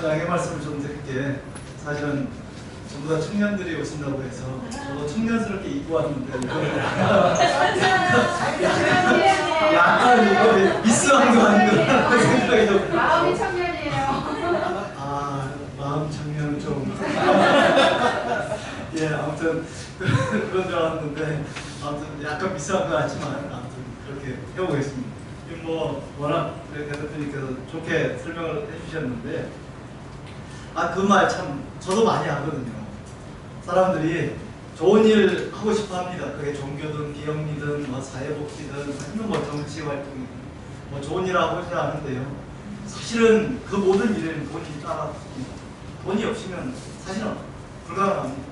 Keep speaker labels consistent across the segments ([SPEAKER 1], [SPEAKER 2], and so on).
[SPEAKER 1] 잠깐 양해 말씀을 좀 드릴게. 사실은 전부 다 청년들이 오신다고 해서 저도 청년스럽게 입고 왔는데 약간 이거 미스한 거 아닌가 생각이 좀.
[SPEAKER 2] 마음이 청년이에요.
[SPEAKER 1] 아, 마음 청년은 좀. 예, 아무튼 그런 줄 알았는데 아무튼 약간 미스한 거 같지만 아무튼 그렇게 해보겠습니다. 뭐 워낙 대표님께서 좋게 설명을 해주셨는데 그 말 참 저도 많이 하거든요. 사람들이 좋은 일 하고 싶어 합니다. 그게 종교든 기업이든 뭐 사회복지든 아니면 뭐 정치활동이든 뭐 좋은 일 하고자 하는데요. 사실은 그 모든 일에는 돈이 따라붙습니다. 돈이 없으면 사실은 불가능합니다.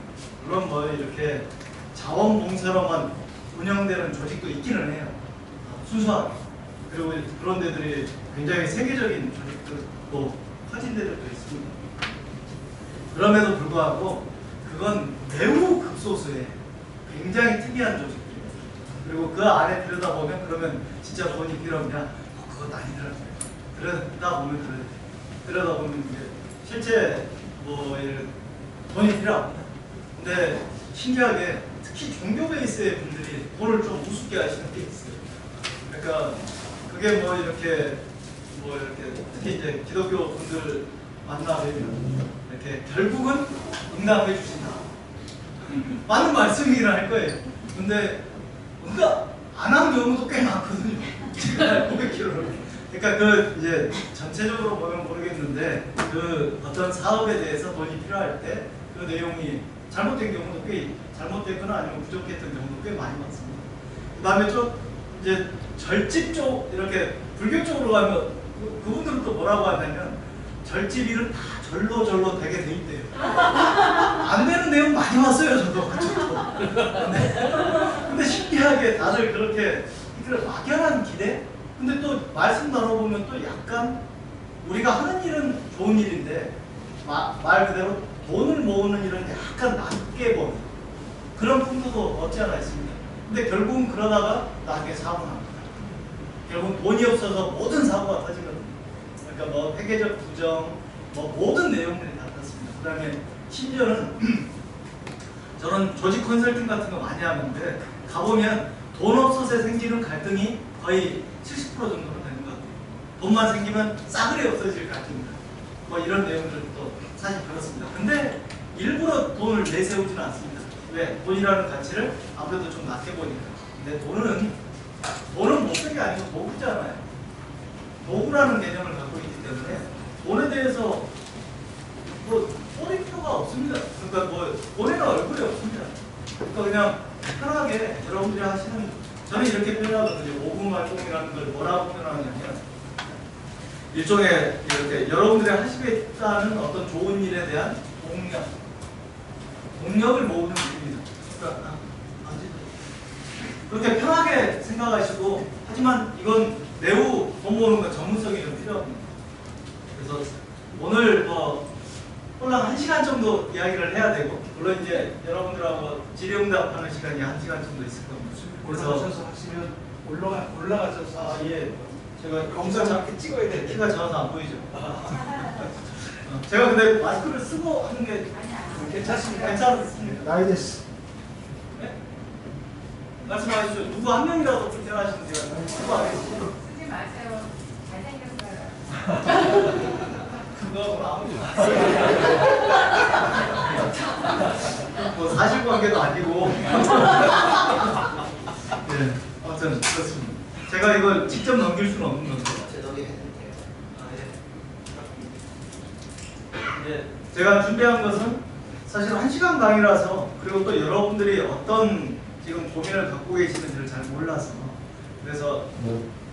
[SPEAKER 1] 물론 뭐 이렇게 자원봉사로만 운영되는 조직도 있기는 해요. 순수하게. 그리고 그런 데들이 굉장히 세계적인 조직들도 커진 데들도 있습니다. 그럼에도 불구하고 그건 매우 극소수의 굉장히 특이한 조직들입니다. 그리고 그 안에 들여다보면 그러면 진짜 돈이 필요하냐? 그것도 아니더라고요. 들여다보면 이제 실제 뭐 돈이 필요합니다. 근데 신기하게 특히 종교 베이스의 분들이 돈을 좀 우습게 하시는 게 있어요. 그러니까 그게 뭐 이렇게 특히 이제 기독교 분들 만나면 이렇게 결국은 응답해 주신다. 많은 말씀이긴 할 거예요. 근데 응답 안 한 경우도 꽤 많거든요. 제가 보기로는. 그러니까 그 이제 전체적으로 보면 모르겠는데 그 어떤 사업에 대해서 돈이 필요할 때 그 내용이 잘못된 경우도 꽤 잘못됐거나 아니면 부족했던 경우도 꽤 많이 많습니다. 그다음에 좀 이제 절집 쪽 이렇게 불교 쪽으로 가면 그분들은 또 뭐라고 하냐면 절집 일은 다 절로 되게 돼 있대요. 안 되는 내용 많이 왔어요 저도 그쪽도. 근데 신기하게 다들 그렇게 막연한 기대? 근데 또 말씀 나눠보면 또 약간 우리가 하는 일은 좋은 일인데 말 그대로 돈을 모으는 일은 약간 낮게 보는 그런 풍토도 없지 않아 있습니다. 근데 결국은 그러다가 나중에 사고 납니다. 결국은 돈이 없어서 모든 사고가 터지거든요. 그러니까 뭐 회계적 부정, 뭐 모든 내용들이 다 그렇습니다. 그 다음에 심지어는 저는 조직 컨설팅 같은 거 많이 하는데 가보면 돈 없어서 생기는 갈등이 거의 70% 정도는 되는 것 같아요. 돈만 생기면 싸그리 없어질 갈등입니다. 뭐 이런 내용들도 사실 그렇습니다. 근데 일부러 돈을 내세우지는 않습니다. 왜? 돈이라는 가치를 아무래도 좀 낮게 보니까. 근데 돈은 목적이 아니고 도구잖아요. 도구라는 개념을 갖고 있기 때문에 돈에 대해서 뭐 꼬릴 필요가 없습니다. 그러니까 뭐 돈에는 얼굴이 없습니다. 그러니까 그냥 편하게 여러분들이 하시는 저는 이렇게 표현하거든요. 오금활동이라는 걸 뭐라고 표현하냐면 일종의 이렇게 여러분들이 하시겠다는 어떤 좋은 일에 대한 동력을 모으는 일입니다. 그러니까 그렇게 편하게 생각하시고 하지만 이건 매우 돈 모으는 건 전문성이 좀 필요합니다. 그래서 오늘 뭐 홀랑 1시간 정도 이야기를 해야 되고 물론 이제 여러분들하고 질의응답하는 시간이 1시간 정도 있을 겁니다.
[SPEAKER 3] 올라가셔서 하시면 올라가셔서
[SPEAKER 1] 예. 제가
[SPEAKER 3] 영상 작게 찍어야 돼.
[SPEAKER 1] 키가 작아서 안 보이죠. 제가 근데 마스크를 쓰고 하는 게
[SPEAKER 3] 괜찮습니까?
[SPEAKER 1] 괜찮습니다.
[SPEAKER 3] 나이 됐어.
[SPEAKER 1] 네? 말씀하시죠. 누구 한 명이라도 불편하시면 제가 누구 하겠습니다.
[SPEAKER 2] 쓰지 마세요. 잘생겼어요.
[SPEAKER 1] 그거하고는 아무도 뭐 사실관계도 아니고 네, 아무튼 그렇습니다. 제가 이걸 직접 넘길 수는 없는 건데 제가 준비한 것은 사실 1시간 강의라서 그리고 또 여러분들이 어떤 지금 고민을 갖고 계시는지를 잘 몰라서 그래서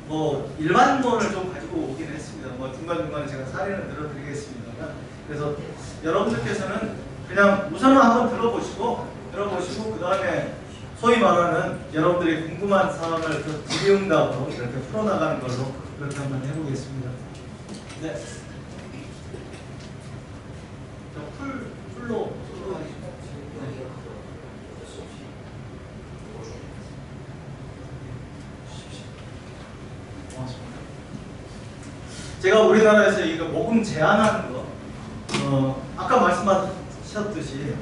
[SPEAKER 1] 뭐 일반론을 좀 가지고 오긴 했습니다. 뭐 중간중간에 제가 사례는 들어드리겠습니다만 그래서 여러분들께서는 그냥 우선은 한번 들어보시고 그 다음에 소위 말하는 여러분들이 궁금한 사항을 그 질의응답으로 이렇게 풀어나가는 걸로 그렇게 한번 해보겠습니다. 네. 풀로 제가 우리나라에서 이거 모금 제한하는 거 아까 말씀하셨듯이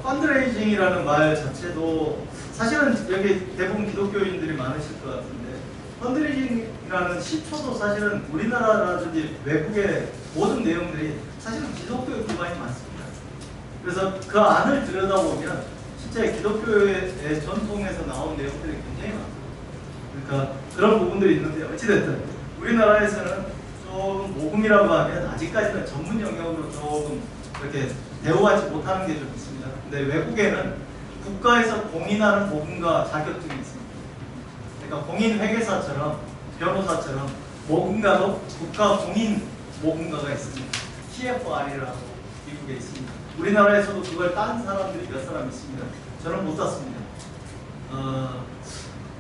[SPEAKER 1] 펀드레이징이라는 말 자체도 사실은 여기 대부분 기독교인들이 많으실 것 같은데 펀드레이징이라는 시초도 사실은 우리나라라든지 외국의 모든 내용들이 사실은 기독교 기반이 많습니다. 그래서 그 안을 들여다보면 실제 기독교의 전통에서 나온 내용들이 굉장히 많아요. 그러니까 그런 부분들이 있는데 어찌됐든 우리나라에서는 조금 모금이라고 하면 아직까지는 전문 영역으로 조금 이렇게 대우하지 못하는 게 좀 있습니다. 근데 외국에는 국가에서 공인하는 모금가 자격증이 있습니다. 그러니까 공인 회계사처럼 변호사처럼 모금가도 국가 공인 모금가가 있습니다. CFR이라고 미국에 있습니다. 우리나라에서도 그걸 딴 사람들이 몇 사람 있습니다. 저는 못 땄습니다.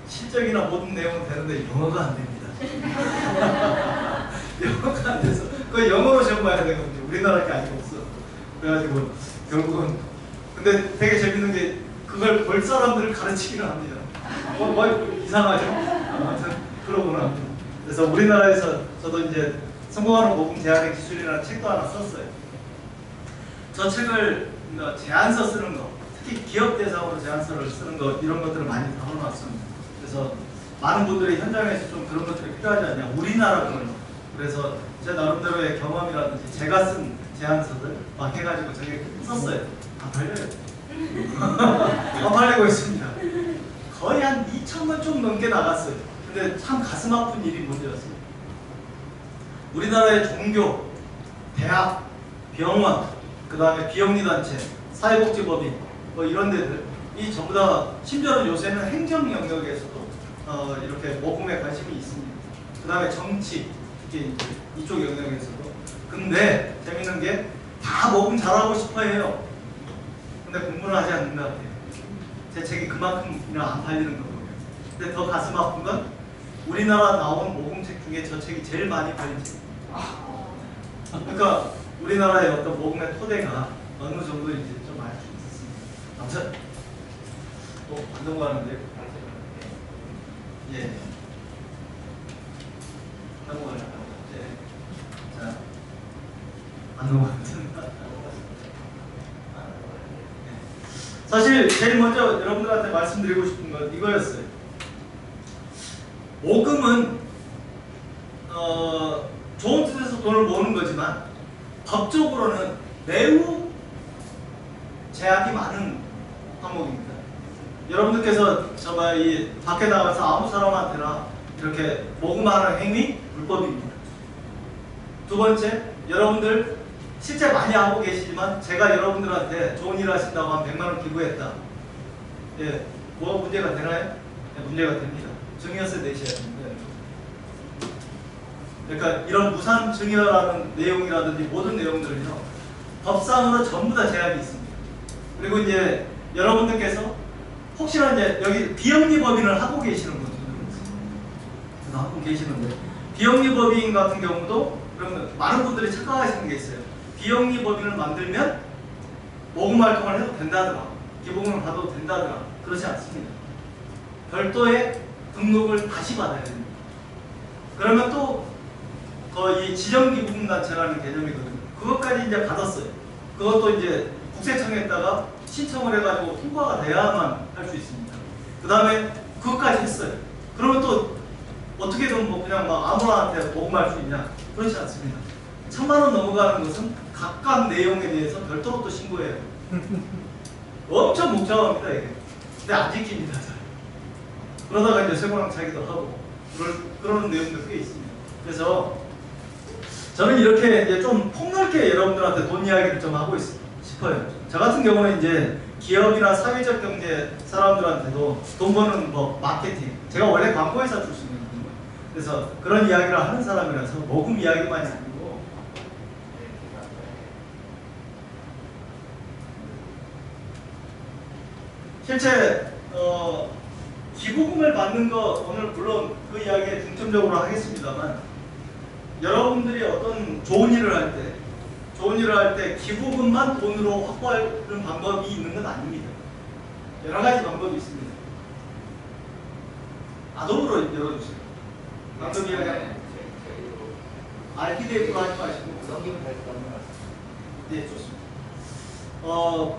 [SPEAKER 1] 실적이나 모든 내용은 되는데 영어가 안 됩니다. 영어가 안 돼서 그 영어로 시험 봐야 되거든요. 우리나라 게 아니고 없어. 그래가지고 결국은 근데 되게 재밌는 게 그걸 볼 사람들을 가르치기는 합니다. 뭐 이상하죠? 아무튼 그러구나. 그래서 우리나라에서 저도 이제 성공하는 모금 제한의 기술이라는 책도 하나 썼어요. 저 책을 제안서 쓰는 거, 특히 기업 대상으로 제안서를 쓰는 거 이런 것들을 많이 다뤄놨습니다. 그래서 많은 분들이 현장에서 좀 그런 것들이 필요하지 않냐, 우리나라 걸로. 그래서 제 나름대로의 경험이라든지 제가 쓴 제안서들 막 해가지고 저게 썼어요. 다 팔려요. 다 팔리고 있습니다. 거의 한 2,000권 좀 넘게 나갔어요. 근데 참 가슴 아픈 일이 문제였어요. 우리나라의 종교, 대학, 병원, 그 다음에 비영리단체, 사회복지법인 뭐 이런 데들 이 전부 다 심지어는 요새는 행정 영역에서도 이렇게 모금에 관심이 있습니다. 그 다음에 정치, 특히 이쪽 영역에서도. 근데 재밌는 게 다 모금 잘하고 싶어 해요. 근데 공부는 하지 않는 것 같아요. 제 책이 그만큼이나 안 팔리는 거 보면. 근데 더 가슴 아픈 건 우리나라 나온 모금책 중에 저 책이 제일 많이 팔린 책. 그러니까 우리나라의 어떤 모금의 토대가 어느 정도인지 좀 알 수 있습니다. 아무튼 안 넘어가는데요. 예. 넘어가려고. 예. 자, 안 넘어가는데. 사실 제일 먼저 여러분들한테 말씀드리고 싶은 건 이거였어요. 모금은 좋은 뜻에서 돈을 모으는 거지만 법적으로는 매우 제약이 많은 항목입니다. 여러분들께서 정말 이 밖에 나가서 아무 사람한테나 이렇게 모금하는 행위 불법입니다. 두 번째, 여러분들 실제 많이 하고 계시지만 제가 여러분들한테 좋은 일 하신다고 한 100만 원 기부했다. 예, 뭐가 문제가 되나요? 예, 문제가 됩니다. 증여세 내셔야 됩니다. 그러니까 이런 무산 증여라는 내용이라든지 모든 내용들은요, 법상으로 전부 다 제약이 있습니다. 그리고 이제 여러분들께서 혹시나 이제 여기 비영리법인을 하고 계시는 분들도 있어요. 하고 계시는데 비영리법인 같은 경우도 그러면 많은 분들이 착각하시는 게 있어요. 비영리법인을 만들면 모금 활동을 해도 된다더라, 기부금을 받아도 된다더라. 그렇지 않습니다. 별도의 등록을 다시 받아야 됩니다. 그러면 또 이 지정기부금단체라는 개념이거든요. 그것까지 이제 받았어요. 그것도 이제 국세청에다가 신청을 해가지고 통과가 돼야만 할 수 있습니다. 그 다음에 그것까지 했어요. 그러면 또 어떻게든 뭐 그냥 막 아무나한테 모금할 수 있냐? 그렇지 않습니다. 1,000만 원 넘어가는 것은 각각 내용에 대해서 별도로 또 신고해요. 엄청 복잡합니다, 이게. 근데 안 지킵니다, 잘. 그러다가 이제 쇠고랑 차기도 하고 그러는 내용도 꽤 있습니다. 그래서 저는 이렇게 이제 좀 폭넓게 여러분들한테 돈 이야기를 좀 하고 싶어요. 저 같은 경우는 이제 기업이나 사회적 경제 사람들한테도 돈 버는 뭐 마케팅, 제가 원래 광고회사 출신이거든요. 그래서 그런 이야기를 하는 사람이라서 모금 이야기만이 아니고 실제 기부금을 받는 거 오늘 물론 그 이야기에 중점적으로 하겠습니다만, 여러분들이 어떤 좋은 일을 할 때 기부금만 돈으로 확보하는 방법이 있는 건 아닙니다. 여러 가지 방법이 있습니다. 아동으로 열어주세요. 방금 이야기한 RPDF로 하지 마시고
[SPEAKER 3] 넘기면 될 거라는 말씀.
[SPEAKER 1] 네, 좋습니다.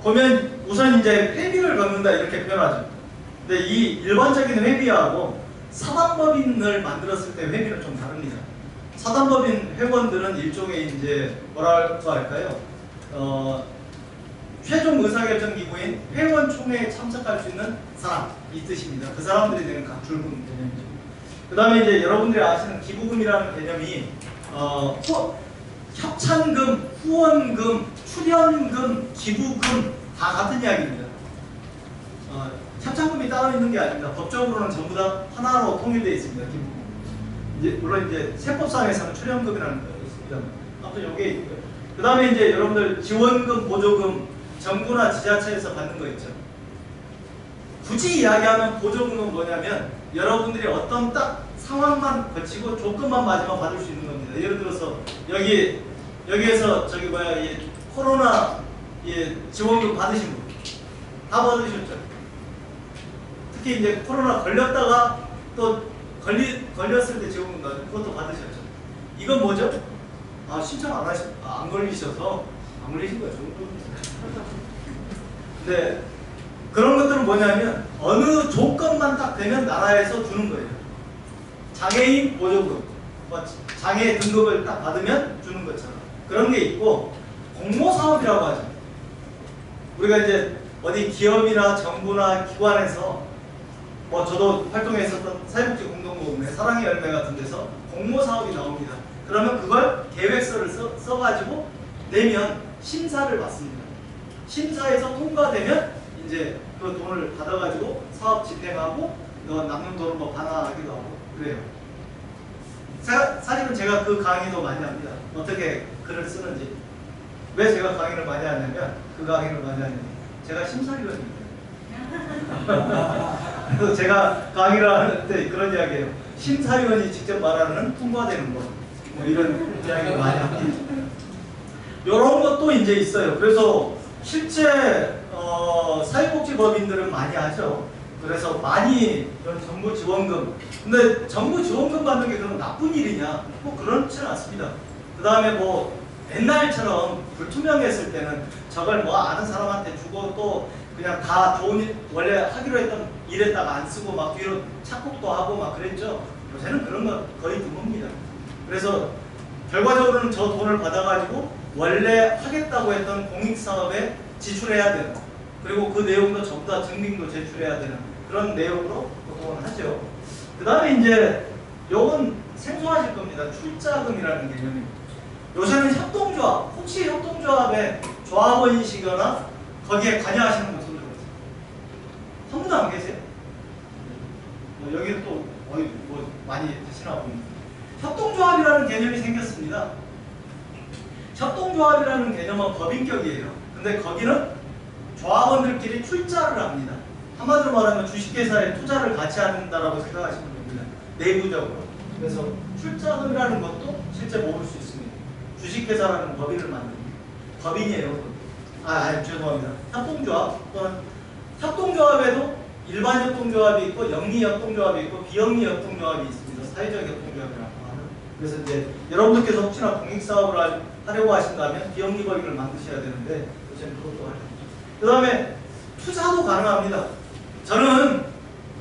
[SPEAKER 1] 보면 우선 이제 회비를 걷는다 이렇게 표현하죠. 근데 이 일반적인 회비하고 사단법인을 만들었을 때 회비는 좀 다릅니다. 사단법인 회원들은 일종의 이제 뭐라고 할까요? 최종 의사결정 기구인 회원총회에 참석할 수 있는 사람 이 뜻입니다. 그 사람들이 되는 각출금 개념이죠. 그 다음에 이제 여러분들이 아시는 기부금이라는 개념이 협찬금, 후원금, 출연금, 기부금 다 같은 이야기입니다. 협찬금이 따로 있는 게 아닙니다. 법적으로는 전부 다 하나로 통일되어 있습니다. 기부금. 이제 물론 이제 세법상에서는 출연금이라는 거 있습니다. 아무튼 이게 있고요. 그 다음에 이제 여러분들 지원금, 보조금 정부나 지자체에서 받는 거 있죠. 굳이 이야기하면 보조금은 뭐냐면 여러분들이 어떤 딱 상황만 거치고 조건만 맞으면 받을 수 있는 겁니다. 예를 들어서 여기에서 저기 뭐야 이 코로나 지원금 받으신 분 다 받으셨죠. 특히 이제 코로나 걸렸다가 또 걸렸을 때 지원금 나죠. 그것도 받으셨죠. 이건 뭐죠? 신청 안 걸리셔서 안 걸리신 거예요. 네. 그런 것들은 뭐냐면 어느 조건만 딱 되면 나라에서 주는 거예요. 장애인 보조금, 장애 등급을 딱 받으면 주는 것처럼 그런 게 있고 공모사업이라고 하죠. 우리가 이제 어디 기업이나 정부나 기관에서 저도 활동했었던 사회복지 공동모금회 사랑의 열매 같은 데서 공모사업이 나옵니다. 그러면 그걸 계획서를 써가지고 내면 심사를 받습니다. 심사에서 통과되면 이제 그 돈을 받아가지고 사업 집행하고 남는 돈은 뭐 반환하기도 하고 그래요. 사실은 제가 그 강의도 많이 합니다. 어떻게 글을 쓰는지. 왜 제가 강의를 많이 하냐면 그 강의를 많이 하냐면 제가 심사위원입니다. 그래서 제가 강의를 할 때 그런 이야기예요. 심사위원이 직접 말하는 통과되는 거. 뭐 이런 이야기를 많이 합니다. 이런 것도 이제 있어요. 그래서 실제 사회복지법인들은 많이 하죠. 그래서 많이 이런 정부 지원금. 근데 정부 지원금 받는 게 그럼 나쁜 일이냐? 뭐 그렇지는 않습니다. 그 다음에 뭐 옛날처럼 불투명했을 때는 저걸 뭐 아는 사람한테 주고 또 그냥 다 좋은 일, 원래 하기로 했던 일에다가 안 쓰고 막 뒤로 착복도 하고 막 그랬죠. 요새는 그런 거 거의 드뭅니다. 그래서 결과적으로는 저 돈을 받아가지고 원래 하겠다고 했던 공익사업에 지출해야 되는, 그리고 그 내용도 전부 다 증빙도 제출해야 되는 그런 내용으로 보통은 하죠. 그 다음에 이제 요건 생소하실 겁니다. 출자금이라는 개념입니다. 요새는 협동조합, 혹시 협동조합에 조합원이시거나 거기에 관여하시는 분 손 들어보세요. 한 분도 안 계세요? 여기는 또 뭐 많이 하시나 봅니다. 협동조합이라는 개념이 생겼습니다. 협동조합이라는 개념은 법인격이에요. 근데 거기는 조합원들끼리 출자를 합니다. 한마디로 말하면 주식회사에 투자를 같이 한다라고 생각하시면 됩니다. 내부적으로. 그래서 출자금이라는 것도 실제 모을 수 있습니다. 주식회사라는 법인을 만듭니다. 법인이에요. 죄송합니다. 협동조합 또는 협동조합에도 일반 협동조합이 있고 영리 협동조합이 있고 비영리 협동조합이 있습니다. 사회적 협동조합이라고 하는. 그래서 이제 여러분들께서 혹시나 공익사업을 하려고 하신다면 비영리 법인을 만드셔야 되는데 요새는 그것도 하죠. 그 다음에 투자도 가능합니다. 저는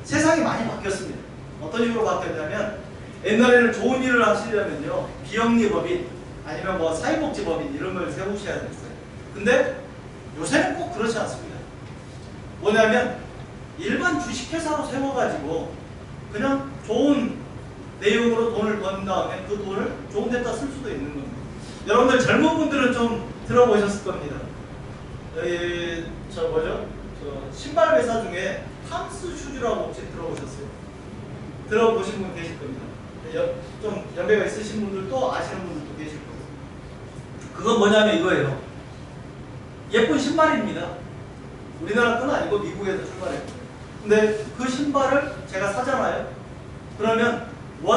[SPEAKER 1] 세상이 많이 바뀌었습니다. 어떤 식으로 바뀌었냐면 옛날에는 좋은 일을 하시려면요 비영리 법인 아니면 뭐 사회복지법인 이런 걸 세우셔야 됐어요. 근데 요새는 꼭 그렇지 않습니다. 뭐냐면 일반 주식회사로 세워가지고 그냥 좋은 내용으로 돈을 번 다음에 그 돈을 좋은 데다 쓸 수도 있는 겁니다. 여러분들 젊은 분들은 좀 들어보셨을 겁니다. 여기 신발 회사 중에 탐스 슈즈라고 혹시 들어보셨어요? 들어보신 분 계실 겁니다. 좀 연배가 있으신 분들도 아시는 분들도 계실 거예요. 그건 뭐냐면 이거예요. 예쁜 신발입니다. 우리나라 건 아니고 미국에서 출발했고. 근데 그 신발을 제가 사잖아요. 그러면 1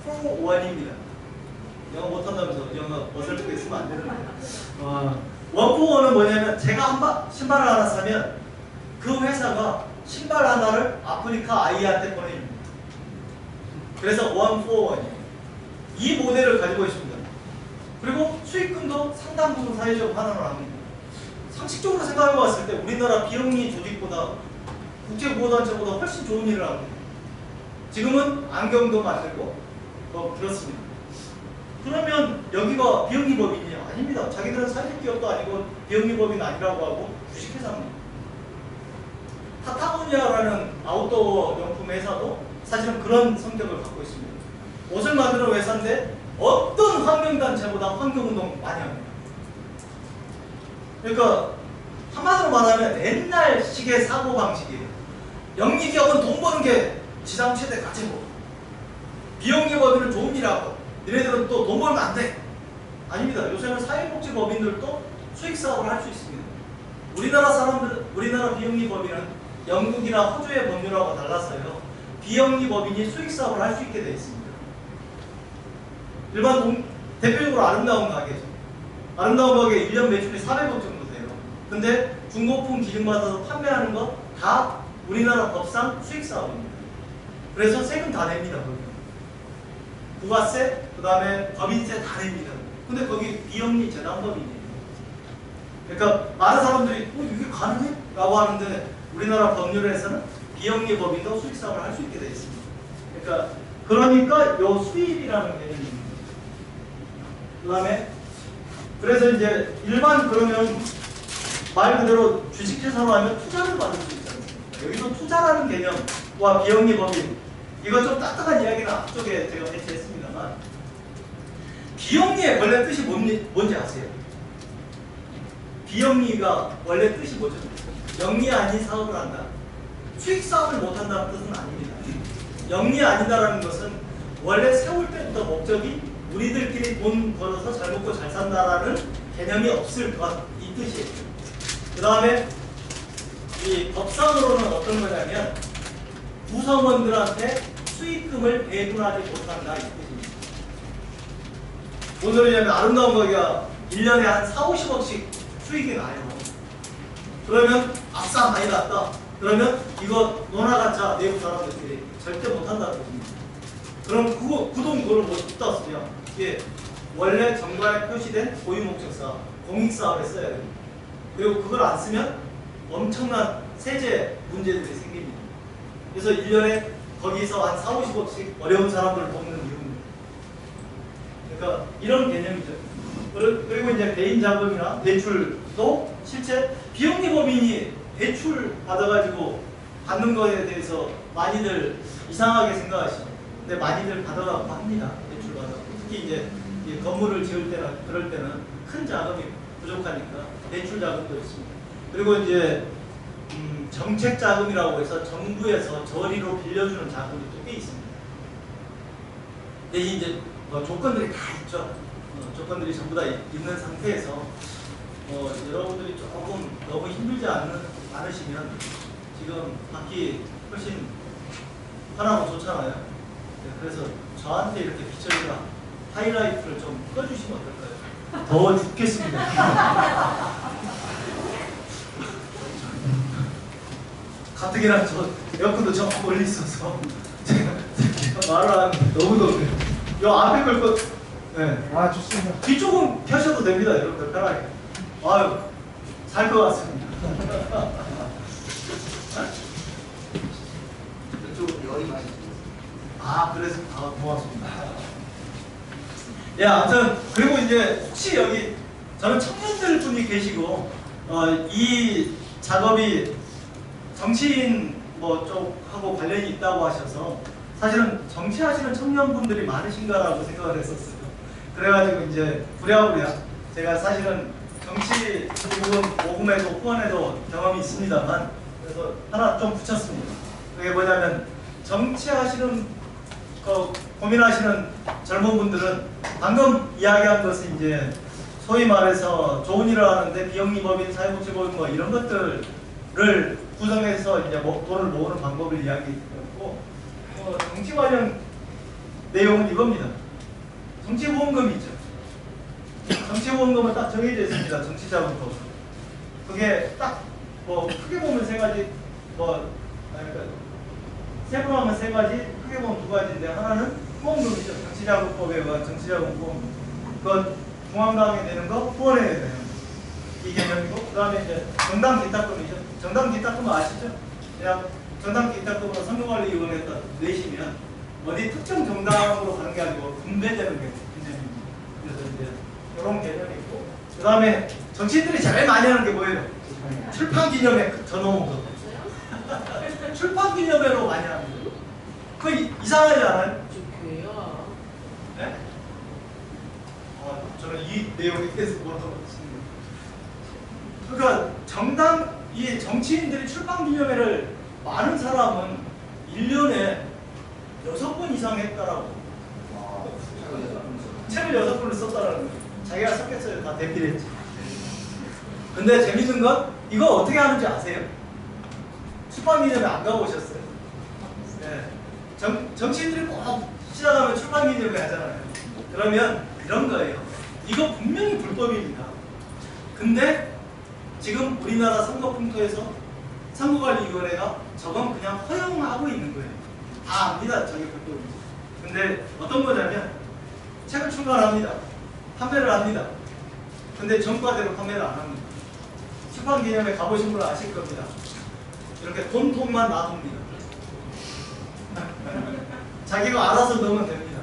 [SPEAKER 1] for 1입니다. 영어 못한다면서 영어 어설프게 쓰면 안 되는데. 1 for 1은 뭐냐면 제가 신발을 하나 사면 그 회사가 신발 하나를 아프리카 아이한테 보내줍니다. 그래서 1 for 1이에요. 이 모델을 가지고 있습니다. 그리고 수익금 세금도 상당 부분 사회적 환원을 합니다. 상식적으로 생각해 봤을 때 우리나라 비영리 조직보다 국제보호단체보다 훨씬 좋은 일을 합니다. 지금은 안경도 만들고 그렇습니다. 그러면 여기가 비영리법인이냐? 아닙니다. 자기들은 사회적 기업도 아니고 비영리법인 아니라고 하고 주식회사입니다. 파타고니아라는 아웃도어 용품 회사도 사실은 그런 성격을 갖고 있습니다. 옷을 만드는 회사인데 어떤 환경단체보다 환경운동 많이 합니다. 그러니까 한마디로 말하면 옛날식의 사고방식이에요. 영리기업은 돈 버는 게 지상 최대 가치고, 비영리법인은 좋은 일하고, 얘네들은 또 돈 벌면 안 돼. 아닙니다. 요새는 사회복지법인들도 수익사업을 할 수 있습니다. 우리나라 비영리법인은 영국이나 호주의 법률하고 달라서요, 비영리법인이 수익사업을 할 수 있게 되어 있습니다. 대표적으로 아름다운 가게죠. 아름다운 가게 1년 매출이 400억 정도 돼요. 근데 중고품 기증받아서 판매하는 거 다 우리나라 법상 수익사업입니다. 그래서 세금 다 냅니다. 거기. 부가세, 그 다음에 법인세 다 냅니다. 근데 거기 비영리 재단법인이에요. 그러니까 많은 사람들이 이게 가능해? 라고 하는데 우리나라 법률에서는 비영리 법인도 수익사업을 할 수 있게 되어 있습니다. 그러니까 요 수입이라는 개념입니다. 그 다음에 그래서 이제 일반 그러면 말 그대로 주식회사로 하면 투자를 받을 수 있지 않습니까? 여기서 투자라는 개념과 비영리 법인, 이거 좀 딱딱한 이야기는 앞쪽에 제가 배치했습니다만, 비영리의 원래 뜻이 뭔지 아세요? 비영리가 원래 뜻이 뭐죠? 영리 아닌 사업을 한다. 수익 사업을 못한다는 뜻은 아닙니다. 영리 아니다라는 것은 원래 세울 때부터 목적이 우리들끼리 돈 벌어서 잘 먹고 잘 산다라는 개념이 없을 것, 이 뜻이에요. 그 다음에 이 법상으로는 어떤 거냐면 구성원들한테 수익금을 배분하지 못한다, 이 뜻입니다. 뭔 소리냐면 아름다운 가게가 1년에 한 4, 50억씩 수익이 나요. 그러면 아싸 많이 났다. 그러면 이거 노나가짜 내부 사람들끼리 절대 못한다는 겁니다. 그럼 그 돈 그걸 못 땄으면 이게 원래 정관에 표시된 고유목적사, 공익사업에 써야 됩니다. 그리고 그걸 안 쓰면 엄청난 세제 문제들이 생깁니다. 그래서 1년에 거기서 한 4, 50억씩 어려운 사람들을 돕는 이유입니다. 그러니까 이런 개념이죠. 그리고 이제 개인 자금이나 대출도 실제 비영리 법인이 대출 받아가지고 받는 거에 대해서 많이들 이상하게 생각하시죠. 근데 많이들 받아가고 합니다. 대출 받아가고. 특히 이제 건물을 지을 때나 그럴 때는 큰 자금이 부족하니까 대출 자금도 있습니다. 그리고 이제 정책 자금이라고 해서 정부에서 저리로 빌려주는 자금이 또 꽤 있습니다. 근데 이제 조건들이 다 있죠. 조건들이 전부 다 있는 상태에서 여러분들이 조금 너무 힘들지 않으시면 지금 받기 훨씬 편하고 좋잖아요. 네, 그래서 저한테 이렇게 비춰리가 하이라이트를 좀 꺼주시면 어떨까요? 더워 죽겠습니다. 가뜩이나 저 에어컨도 저 멀리 있어서 제가 말을 하면 너무 더워요. 요 앞에 걸 거, 네.
[SPEAKER 3] 아, 좋습니다.
[SPEAKER 1] 뒤쪽은 펴셔도 됩니다. 여러분들 편하게. 아유, 살 것 같습니다.
[SPEAKER 3] 이쪽은 열이 많이
[SPEAKER 1] 그래서 고맙습니다. 예, 아무튼 그리고 이제 혹시 여기 저는 청년들 분이 계시고 이 작업이 정치인 쪽하고 관련이 있다고 하셔서 사실은 정치하시는 청년분들이 많으신가라고 생각을 했었어요. 그래가지고 이제 부랴부랴 제가 사실은 정치 부분 모금에도 후원에도 경험이 있습니다만 그래서 하나 좀 붙였습니다. 그게 뭐냐면 정치하시는 고민하시는 젊은 분들은 방금 이야기한 것은 이제 소위 말해서 좋은 일을 하는데 비영리법인, 사회복지법인 이런 것들을 구성해서 이제 돈을 모으는 방법을 이야기했고 정치 관련 내용은 이겁니다. 정치보험금이 있죠. 정치보험금은 딱 정해져 있습니다. 정치자금법. 그게 딱 크게 보면 세 가지 세분화하면 세 가지, 크게 보면 두 가지인데 하나는 후원금이죠. 정치자금법에 의한 정치자금 후원금. 그건 중앙당에 내는 거 후원에 내는 거. 이 개념이고, 그 다음에 이제 정당 기탁금이죠. 정당 기탁금은 아시죠? 그냥 정당 기탁금으로 선거관리위원회에다 내시면 어디 특정 정당으로 가는 게 아니고 분배되는 게 개념입니다. 그래서 이제 이런 개념이 있고, 그 다음에 정치인들이 제일 많이 하는 게 뭐예요? 출판 기념회 전화온 거. 출판 기념회로 많이 하는 거예요. 그거 이상하지 않아요?
[SPEAKER 2] 좋게요.
[SPEAKER 1] 네? 저는 이 내용에 대해서 뭐라고 했습니다. 그러니까 이 정치인들이 출판 기념회를 많은 사람은 1년에 6번 이상 했다라고. 책을 6권을 썼다라는 거예요. 자기가 썼겠어요. 다 대필했지. 근데 재밌는 건 이거 어떻게 하는지 아세요? 출판 기념회 안 가보셨어요? 네. 정치인들이 꼭 시작하면 출판 기념회 하잖아요. 그러면 이런 거예요. 이거 분명히 불법입니다. 근데 지금 우리나라 선거풍토에서 선거관리위원회가 저건 그냥 허용하고 있는 거예요. 다 압니다. 저게 불법인지. 근데 어떤 거냐면 책을 출간합니다. 판매를 합니다. 근데 정가대로 판매를 안 합니다. 출판 기념회 가보신 분은 아실 겁니다. 이렇게 돈통만 놔둡니다. 자기가 알아서 넣으면 됩니다.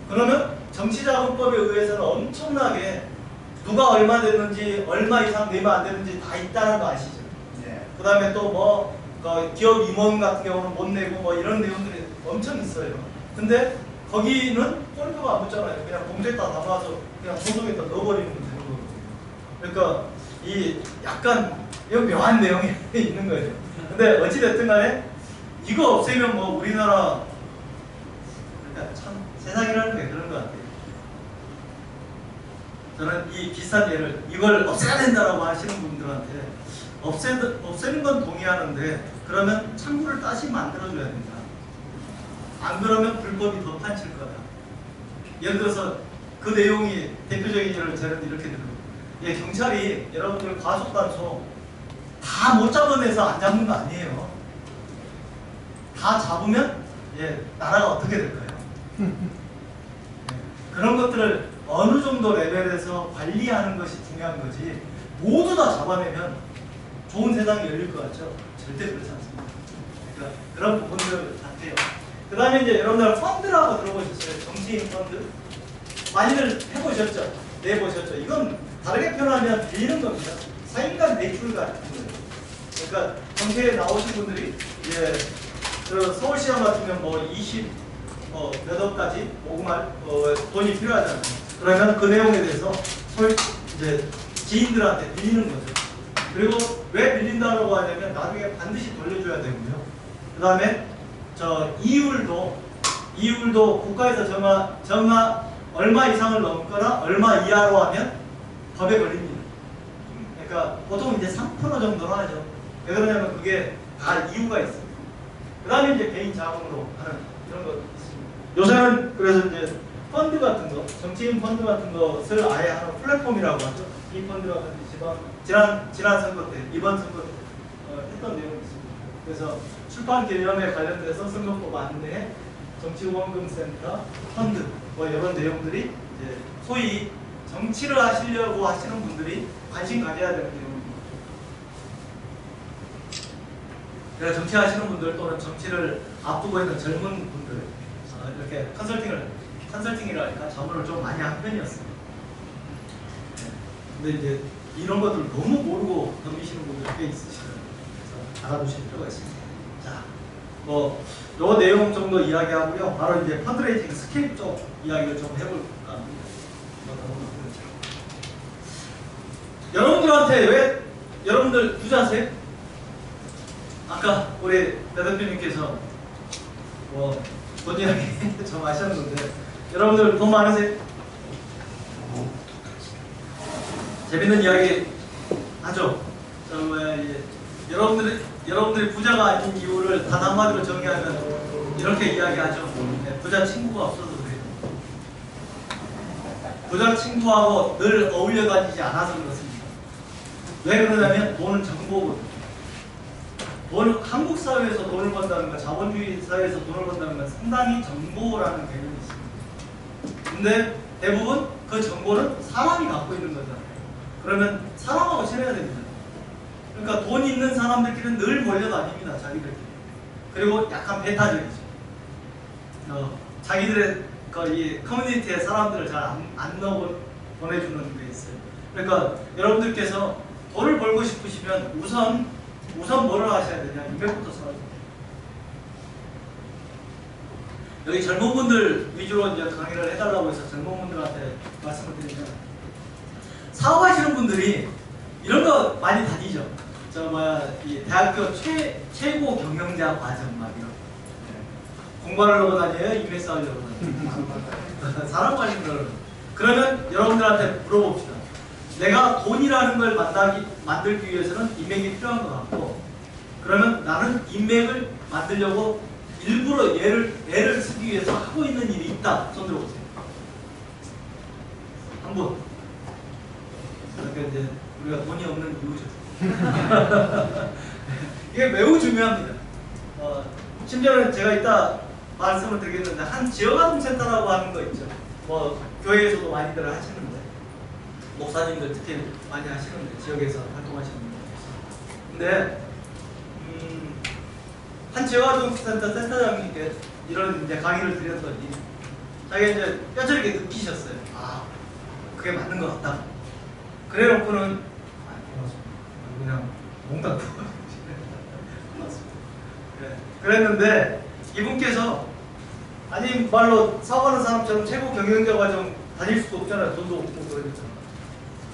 [SPEAKER 1] 그러면 정치자금법에 의해서는 엄청나게 누가 얼마 됐는지, 얼마 이상 내면 안 되는지 다 있다는 거 아시죠?
[SPEAKER 3] 네.
[SPEAKER 1] 그 다음에 또 뭐 기업 임원 같은 경우는 못 내고 뭐 이런 내용들이 엄청 있어요. 근데 거기는 꼴표가 안 붙잖아요. 그냥 봉투에다 담아서 그냥 소속에다 넣어버리면 되는 거거든요. 그러니까 이 약간 묘한 내용이 있는 거예요. 근데 어찌됐든 간에 이거 없애면 뭐 우리나라 그러니까 참 세상이라는 게 그런 것 같아요. 저는 이 비슷한 예를 이걸 없애야 된다라고 하시는 분들한테 없애는 건 동의하는데 그러면 창구를 다시 만들어줘야 된다. 안 그러면 불법이 더 판칠 거다. 예를 들어서 그 내용이 대표적인 예를 저는 이렇게 들어요. 예, 경찰이 여러분들 과속단속 다 못 잡아내서 안 잡는 거 아니에요. 다 잡으면 예, 나라가 어떻게 될까요? 예, 그런 것들을 어느 정도 레벨에서 관리하는 것이 중요한 거지 모두 다 잡아내면 좋은 세상이 열릴 것 같죠? 절대 그렇지 않습니다. 그러니까 그런 부분들 같아요. 그 다음에 이제 여러분들 펀드라고 들어보셨어요? 정치인 펀드? 많이들 해보셨죠? 내보셨죠? 이건 다르게 표현하면 빌리는 겁니다. 사인간 대출 같은 거예요. 그러니까 정치에 나오신 분들이 이제 그 서울시장 같은 경우 뭐 20, 몇 억까지 모금할 돈이 필요하잖아요. 그러면 그 내용에 대해서 이제 지인들한테 빌리는 거죠. 그리고 왜 빌린다고 하냐면 나중에 반드시 돌려줘야 되고요. 그 다음에 이율도 국가에서 정하 얼마 이상을 넘거나 얼마 이하로 하면 법에 걸립니다. 그러니까 보통 이제 3% 정도로 하죠. 왜 그러냐면 그게 다 이유가 있습니다. 그 다음에 이제 개인 자금으로 하는 이런 거 있습니다. 요새는 그래서 이제 펀드 같은 거, 정치인 펀드 같은 것을 아예 하는 플랫폼이라고 하죠. 이 펀드가 지난 선거 때, 이번 선거 때 했던 내용이 있습니다. 그래서 출판 개념에 관련돼서 선거법 안내, 정치후원금센터, 펀드 뭐 이런 내용들이 이제 소위 정치를 하시려고 하시는 분들이 관심 가져야 되는 내용입니다. 그래서 정치하시는 분들 또는 정치를 앞두고 있는 젊은 분들 이렇게 컨설팅이랄까 자문을 좀 많이 한 편이었습니다. 근데 이제 이런 것들 너무 모르고 덤비시는 분들 꽤 있으시더라고요. 그래서 알아두실 필요가 있습니다. 자, 뭐 요 내용 정도 이야기하고요. 바로 이제 펀드레이징 스케일 쪽 이야기를 좀 해볼까 합니다. 여러분들한테 왜 여러분들 부자세요? 아까 우리 배 대표님께서 돈 이야기 좀 하셨는데 여러분들 돈 많으세요? 재밌는 이야기 하죠. 여러분들이 부자가 아닌 이유를 단 한마디로 정의하면 이렇게 이야기하죠. 부자 친구가 없어서 그래요. 부자 친구하고 늘 어울려 다니지 않아서 그렇습니다. 왜 그러냐면 돈은 정보거든요. 한국 사회에서 돈을 번다는 건, 자본주의 사회에서 돈을 번다는 건 상당히 정보라는 개념이 있습니다. 근데 대부분 그 정보는 사람이 갖고 있는 거잖아요. 그러면 사람하고 친해야 됩니다. 그러니까 돈 있는 사람들끼리는 늘 몰려다닙니다. 자기들끼리. 그리고 약간 배타적이죠. 자기들의 이 커뮤니티의 사람들을 잘 안 넣어 보내주는 게 있어요. 그러니까 여러분들께서 돈을 벌고 싶으시면 우선 뭐를 하셔야 되냐? 인맥부터 쌓아야 돼요. 여기 젊은 분들 위주로 이제 강의를 해달라고 해서 젊은 분들한테 말씀을 드리면, 사업하시는 분들이 이런 거 많이 다니죠. 이 대학교 최고 경영자 과정 막 이런. 공부하려고 다녀요? 인맥 쌓으려고 다녀요? 사람 관리는 걸. 그러면 여러분들한테 물어봅시다. 내가 돈이라는 걸 만들기 위해서는 인맥이 필요한 것 같고, 그러면 나는 인맥을 만들려고 일부러 애를 쓰기 위해서 하고 있는 일이 있다. 손 들어보세요. 한 분. 그러니까 이제 우리가 돈이 없는 이유죠. 이게 매우 중요합니다. 심지어는 제가 이따 말씀을 드리겠는데, 한 지역아동센터라고 하는 거 있죠. 교회에서도 많이들 하시는데, 목사님들 특히 많이 하시는데, 지역에서 활동하시는 분들. 근데 한 지역아동센터 센터장님께 이런 이제 강의를 드렸더니 자기가 이제 뼈저리게 느끼셨어요. 아, 그게 맞는 것 같다. 그래놓고는 그냥 몽땅 그랬는데, 이분께서 아니 말로 사업하는 사람처럼 최고 경영자 과정 다닐 수도 없잖아요. 돈도 없고 그러니까.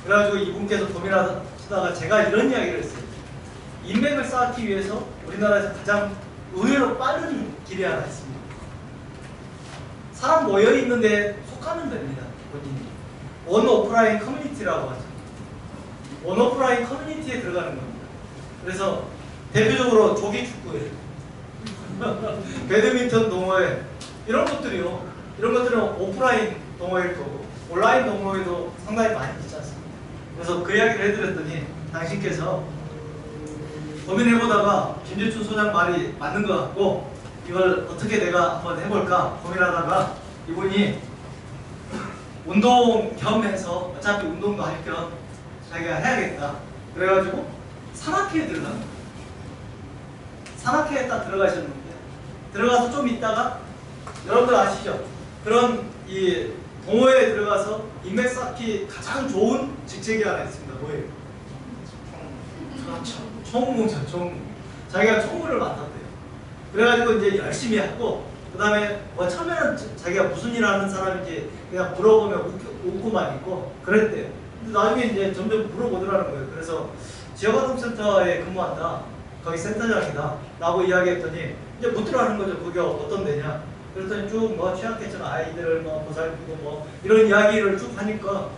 [SPEAKER 1] 그래가지고 이분께서 고민하다가 제가 이런 이야기를 했어요. 인맥을 쌓기 위해서 우리나라에서 가장 의외로 빠른 길이 하나 있습니다. 사람 모여있는데 속하면 됩니다. 본인이. 원 오프라인 커뮤니티라고 하죠. 원 오프라인 커뮤니티에 들어가는 겁니다. 그래서 대표적으로 조기축구회, 배드민턴 동호회, 이런 것들이요. 이런 것들은 오프라인 동호회일 거고, 온라인 동호회도 상당히 많이 있지 않습니까? 그래서 그 이야기를 해드렸더니 당신께서 고민해보다가 김재춘 소장 말이 맞는 것 같고, 이걸 어떻게 내가 한번 해볼까 고민하다가 이분이 운동 겸 해서, 어차피 운동도 할 겸 자기가 해야겠다. 그래가지고 산악회에 들어간 거예요. 산악회에 딱 들어가셨는데, 들어가서 좀 있다가, 여러분들 아시죠? 그런 이 동호회에 들어가서 인맥 쌓기 가장 좋은 직책이 하나 있습니다. 뭐예요? 총무죠. 총무. 자기가 총무를 맡았대요. 그래가지고 이제 열심히 하고, 그 다음에 처음에는 자기가 무슨 일 하는 사람인지 그냥 물어보면 웃고만 있고 그랬대요. 근데 나중에 이제 점점 물어보더라는 거예요. 그래서 지역아동센터에 근무한다. 거기 센터장이다. 라고 이야기했더니 이제 묻더라는 거죠. 그게 어떤 데냐. 그랬더니 쭉 취약계층 아이들을 보살피고 이런 이야기를 쭉 하니까,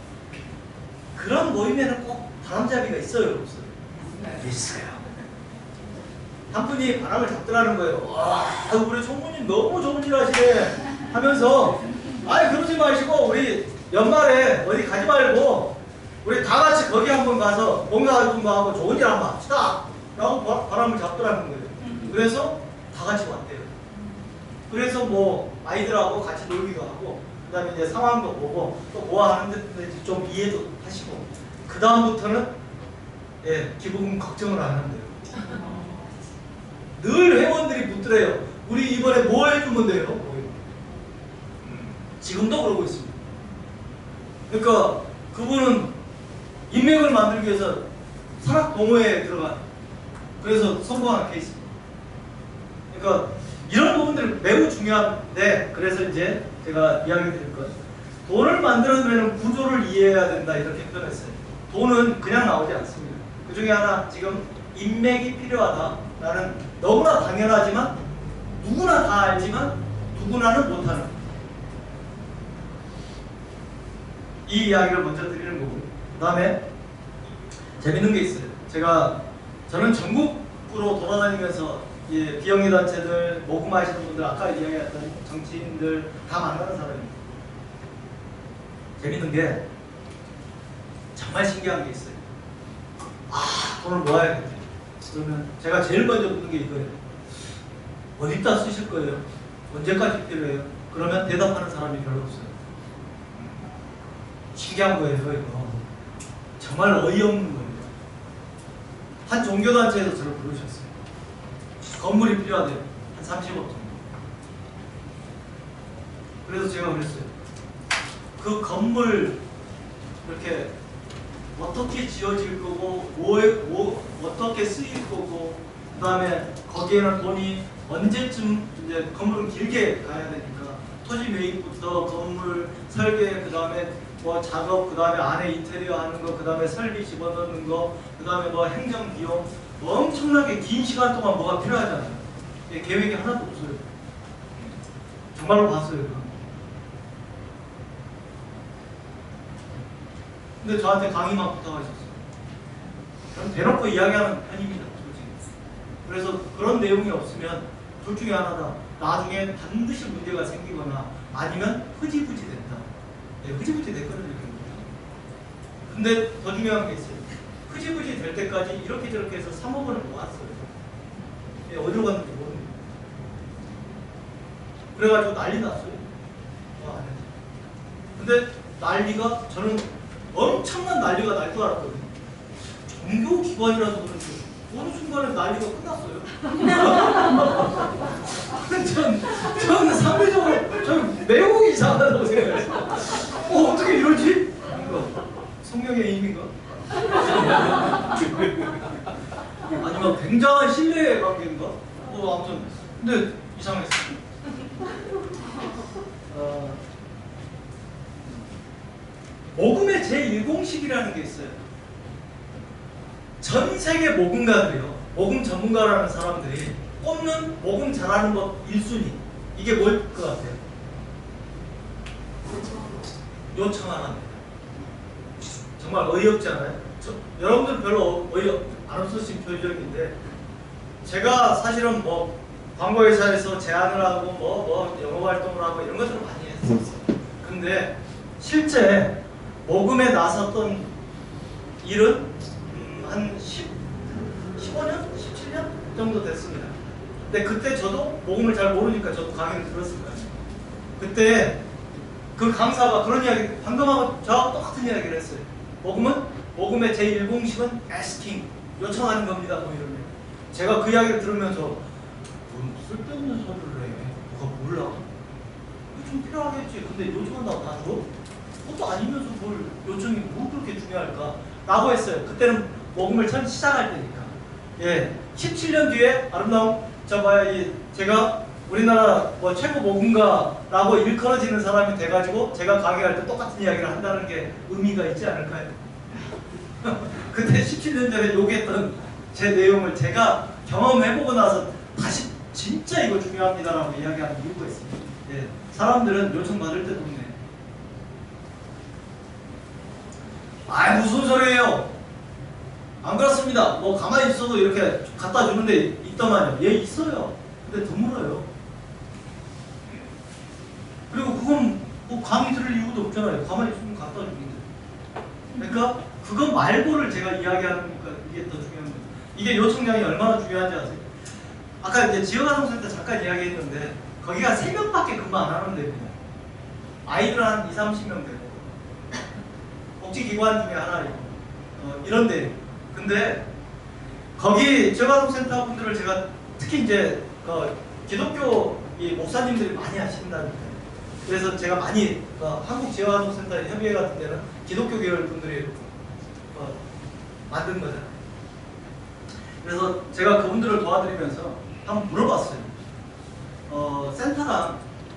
[SPEAKER 1] 그런 모임에는 꼭 바람잡이가 있어요, 없어요? 있어요. 한 분이 바람을 잡더라는 거예요. 와, 우리 총무님 너무 좋은 일 하시네 하면서, 아니 그러지 마시고 우리 연말에 어디 가지 말고 우리 다 같이 거기 한번 가서 뭔가 하고 좋은 일 한번 합시다 라고 바람을 잡더라는 거예요. 그래서 다 같이 왔대요. 그래서 아이들하고 같이 놀기도 하고, 그 다음에 이제 상황도 보고 또 하는데 좀 이해도 하시고, 그 다음부터는 기부금 걱정을 안 한대요. 늘 회원들이 묻더래요. 우리 이번에 뭐 해주면 돼요? 지금도 그러고 있습니다. 그러니까 그분은 인맥을 만들기 위해서 산악동호회에 들어간, 그래서 성공한 케이스입니다. 그러니까 이런 부분들 매우 중요한데, 그래서 이제 제가 이야기 드릴 것, 돈을 만들어내는 구조를 이해해야 된다, 이렇게 표현했어요. 돈은 그냥 나오지 않습니다. 그 중에 하나, 지금 인맥이 필요하다라는, 너무나 당연하지만 누구나 다 알지만 누구나는 못하는 이 이야기를 먼저 드리는 거고, 그 다음에 재밌는 게 있어요. 저는 전국으로 돌아다니면서 비영리 단체들, 모금하시는 분들, 아까 이야기했던 정치인들 다 만나는 사람입니다. 재밌는 게, 정말 신기한 게 있어요. 돈을 모아야겠다. 그러면 제가 제일 먼저 묻는 게 이거예요. 어디다 쓰실 거예요? 언제까지 필요해요? 그러면 대답하는 사람이 별로 없어요. 한 거예요, 이거. 정말 어이없는 거예요. 한 종교단체에서 저를 부르셨어요. 건물이 필요하대요. 한 30억 정도. 그래서 제가 그랬어요. 그 건물 이렇게 어떻게 지어질 거고, 어떻게 쓰일 거고, 그 다음에 거기에는 돈이 언제쯤 이제 건물은 길게 가야 되니까 토지 매입부터 건물 설계, 그 다음에 뭐 작업, 그 다음에 안에 인테리어 하는 거, 그 다음에 설비 집어넣는 거, 그 다음에 뭐 행정 비용, 엄청나게 긴 시간 동안 뭐가 필요하잖아요. 계획이 하나도 없어요. 정말로 봤어요. 근데 저한테 강의만 부탁하셨어요. 저는 대놓고 이야기하는 편입니다, 솔직히. 그래서 그런 내용이 없으면 둘 중에 하나다. 나중에 반드시 문제가 생기거나 아니면 흐지부지 된다. 네, 흐지부지 됐거든요. 근데 더 중요한 게 있어요. 흐지부지 될 때까지 이렇게 저렇게 해서 3억 원을 모았어요. 네, 어디로 갔는지 모릅니다. 그래가지고 난리 났어요. 근데 난리가, 저는 엄청난 난리가 날 줄 알았거든요. 종교기관이라서 그런지 어느 순간에 난리가 끝났어요. 저는 상대적으로 저는 매우 이상하다고 생각했어요. 어떻게 이러지? 성령의 힘인가? 아니면 굉장한 신뢰의 관계인가? 아무튼 근데 이상했어요. 모금의 제1공식이라는 게 있어요. 전 세계 모금가들이요, 모금 전문가라는 사람들이 꼽는 모금 잘하는 법 1순위, 이게 뭘 것 같아요? 요청 안 합니다. 정말 어이없지 않아요? 여러분들 별로 안 없으신 표정인데, 제가 사실은 뭐 광고회사에서 제안을 하고 뭐 영어 활동을 하고 이런 것들을 많이 했었어요. 근데 실제 모금에 나섰던 일은 한 15년? 17년 정도 됐습니다. 근데 그때 저도 모금을 잘 모르니까 저도 강의를 들었을 거예요. 그때 그 강사가 그런 이야기, 방금하고 저하고 똑같은 이야기를 했어요. 모금의 제1공식은 asking, 요청하는 겁니다. 뭐 이런 거. 제가 그 이야기를 들으면서 뭔 쓸데없는 소리를 해. 누가 몰라? 좀 필요하겠지. 근데 요청한다고 다 줘? 그것도 아니면서 뭘 요청이 뭐 그렇게 중요할까? 라고 했어요. 그때는 모금을 처음 시작할 때니까. 예, 17년 뒤에 아름다운 제가 우리나라 뭐 최고 모금가라고 일컬어지는 사람이 돼가지고 제가 강의할 때 똑같은 이야기를 한다는 게 의미가 있지 않을까요? 그때 17년 전에 요구했던 제 내용을 제가 경험해보고 나서 다시 진짜 이거 중요합니다라고 이야기하는 이유가 있습니다. 예, 사람들은 요청받을 때도 없네. 아, 무슨 소리예요? 안 그렇습니다. 뭐 가만히 있어도 이렇게 갖다 주는데 있더만요. 예, 있어요. 근데 드물어요. 그리고 그건 뭐 강의 들을 이유도 없잖아요. 가만히 있으면 갖다 주는데. 그러니까 그거 말고를 제가 이야기하는 거니까 이게 더 중요한 거죠. 이게 요청량이 얼마나 중요한지 아세요? 아까 이제 지역아동센터 잠깐 이야기했는데 거기가 3명밖에 근무 안 하는 데입니다. 아이들 한 20-30명 되고 복지기관 중에 하나이고 이런 데. 근데 거기 지역아동센터 분들을 제가 특히 이제 기독교 목사님들이 많이 하신다니까요. 그래서 제가 많이 한국지역아동센터 협의회 같은 데는 기독교 계열 분들이 만든 거잖아요. 그래서 제가 그분들을 도와드리면서 한번 물어봤어요.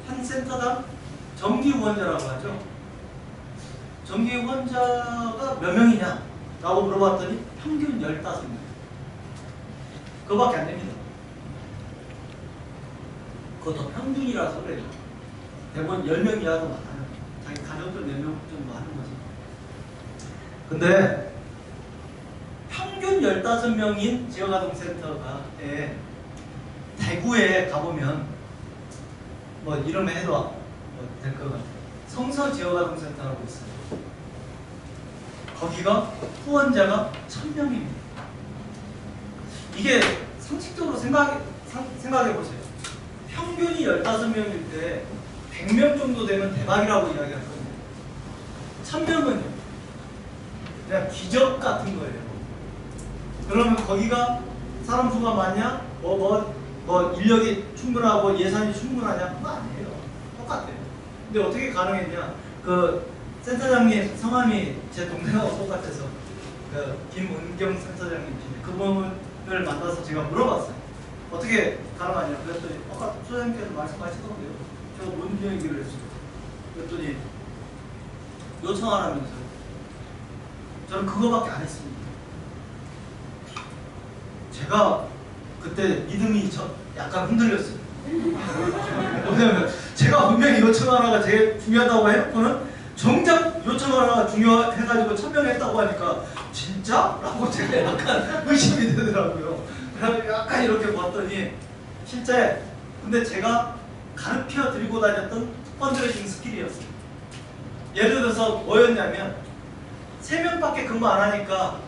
[SPEAKER 1] 한 센터당 정기 후원자라고 하죠. 정기 후원자가 몇 명이냐? 라고 물어봤더니 평균 15명. 그거밖에 안 됩니다. 그것도 평균이라서 그래요. 대부분 10명 이하도 많아요. 자기 가족들 4명 정도 하는 거지. 근데 평균 15명인 지역아동센터가 대구에 가보면 뭐 이름에 해도 될 것 같아요. 성서 지역아동센터라고 있어요. 거기가 후원자가 1000명입니다. 이게 상식적으로 생각해 보세요. 평균이 15명일 때 100명 정도 되면 대박이라고 이야기할 겁니다. 1000명은요. 그냥 기적 같은 거예요. 그러면 거기가 사람 수가 많냐? 뭐 인력이 충분하고 예산이 충분하냐? 그거 아니에요. 똑같아요. 근데 어떻게 가능했냐? 그 센터장님 성함이 제 동생하고 똑같아서 그 김은경 센터장님 그분을 만나서 제가 물어봤어요. 어떻게 가능하냐? 그랬더니 아까 소장님께서 말씀하시던데요. 제가 뭔 얘기를 했어요. 그랬더니 요청하라면서요. 저는 그거밖에 안 했습니다. 제가 그때 믿음이 약간 흔들렸어요. 왜냐면 제가 분명히 요청하라가 제일 중요하다고 해놓고는 정작 요청하라가 중요해가지고 천명했다고 하니까 진짜? 라고 제가 약간 의심이 되더라고요. 그래서 약간 이렇게 봤더니 실제 근데 제가 가르쳐 드리고 다녔던 펀드레이징 스킬이었어요. 예를 들어서 뭐였냐면 3명밖에 근무 안 하니까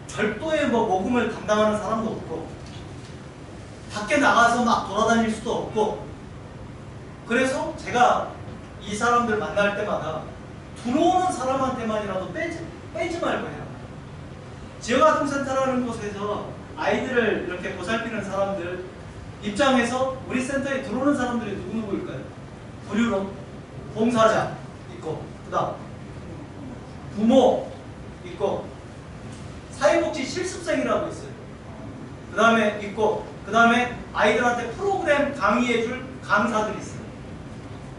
[SPEAKER 1] 별도의 뭐 모금을 담당하는 사람도 없고 밖에 나가서 막 돌아다닐 수도 없고 그래서 제가 이 사람들 만날 때마다 들어오는 사람한테만이라도 빼지 말고 해요. 지역아동센터라는 곳에서 아이들을 이렇게 보살피는 사람들 입장에서 우리 센터에 들어오는 사람들이 누구일까요? 부류로 봉사자 있고 그 다음 부모 있고 사회복지 실습생이라고 있어요. 그 다음에 있고 그 다음에 아이들한테 프로그램 강의해줄 강사들이 있어요.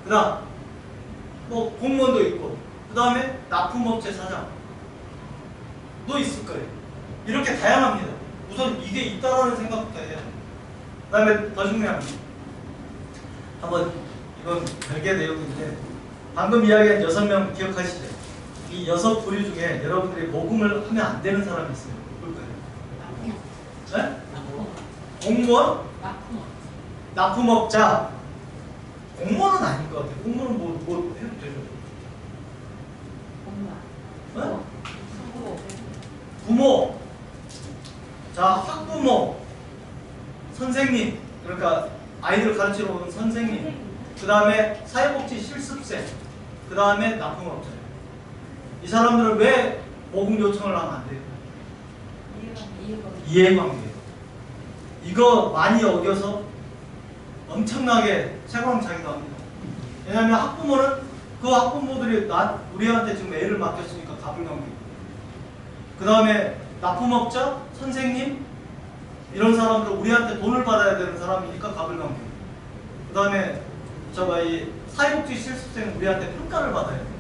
[SPEAKER 1] 그 다음 뭐 공무원도 있고 그 다음에 납품업체 사장도 있을 거예요. 이렇게 다양합니다. 우선 이게 있다라는 생각부터 해야 돼요. 그 다음에 더 중요한 거 한번 이건 별개 내용인데 방금 이야기한 6명 기억하시죠? 이 6부류 중에 여러분들이 모금을 하면 안 되는 사람이 있어요. 뭘까요? 네? 공무원? 납품업자. 공무원은 아닐 것 같아요. 공무원은 뭐 해도 되죠. 네? 부모. 자, 학부모. 선생님. 그러니까 아이들 가르치러 오는 선생님. 그 다음에 사회복지 실습생. 그 다음에 납품업자. 이 사람들은 왜 모금 요청을 하면 안 돼요? 이해관계. 이거 많이 어겨서 엄청나게 채광차기도 합니다. 왜냐하면 학부모는 그 학부모들이 우리한테 지금 애를 맡겼으니까 가불관계. 그 다음에 납품업자, 선생님 이런 사람들은 우리한테 돈을 받아야 되는 사람이니까 가불관계. 그 다음에 이 사회복지 실습생은 우리한테 평가를 받아야 돼요.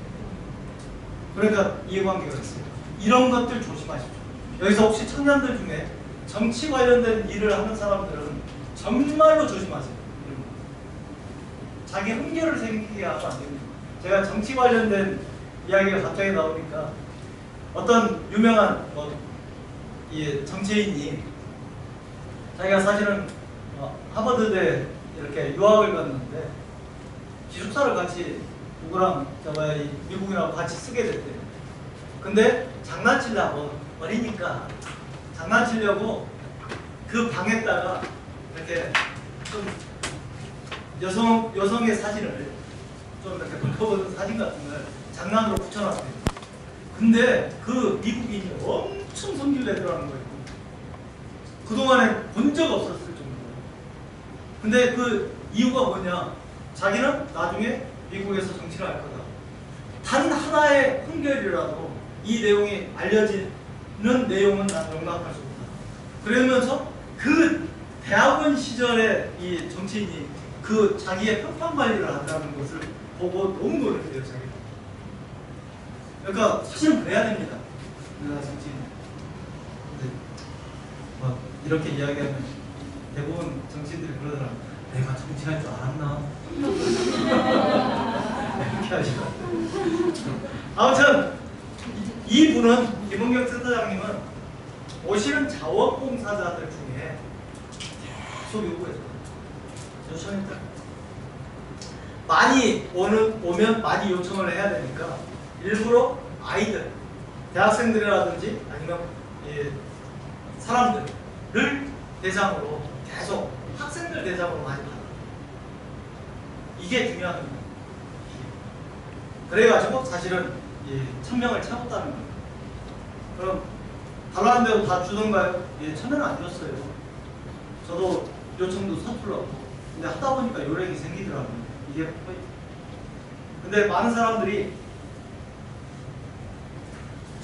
[SPEAKER 1] 그러니까 이해관계가 있어요. 이런 것들 조심하십시오. 여기서 혹시 청년들 중에 정치 관련된 일을 하는 사람들은 정말로 조심하세요. 자기 흥겨를 생기게 하면 안 됩니다. 제가 정치 관련된 이야기가 갑자기 나오니까 어떤 유명한 정치인이 자기가 사실은 하버드대 이렇게 유학을 갔는데 기숙사를 같이 누구랑 미국이랑 같이 쓰게 됐대요. 근데 장난치려고 어리니까 장난치려고 그 방에다가 이렇게 좀 여성의 사진을 좀 이렇게 돌려보는 사진 같은 걸 장난으로 붙여놨대요. 근데 그 미국인이 엄청 성질내더라는 거예요. 그동안에 본 적 없었을 정도로. 근데 그 이유가 뭐냐? 자기는 나중에 미국에서 정치를 할 거다. 단 하나의 한결이라도 이 내용이 알려지는 내용은 난 용납할 수 없다. 그러면서 그 대학원 시절에 이 정치인이 그 자기의 평판 관리를 한다는 것을 보고 너무 놀랐대요, 자기가. 그러니까 사실은 그래야 됩니다. 우리나라 정치인. 근데 막 이렇게 이야기하면 대부분 정치인들이 그러더라고요. 내가 정치할 줄 알았나? 이렇게 하시더라고요. 아무튼 이분은 김은경 센터장님은 오시는 자원봉사자들 중에 계속 요구했어요. 요청했다. 많이 오면 많이 요청을 해야 되니까 일부러 아이들, 대학생들이라든지 아니면 사람들을 대상으로 계속 학생들 대상으로 많이 받아. 이게 중요한 겁니다. 그래가지고 사실은 1000명을 채웠다는 겁니다. 그럼 달라는 대로 다 주던가요? 예, 처음에는 안 줬어요. 저도 요청도 서툴렀고, 근데 하다 보니까 요령이 생기더라고요. 이게 포인트. 근데 많은 사람들이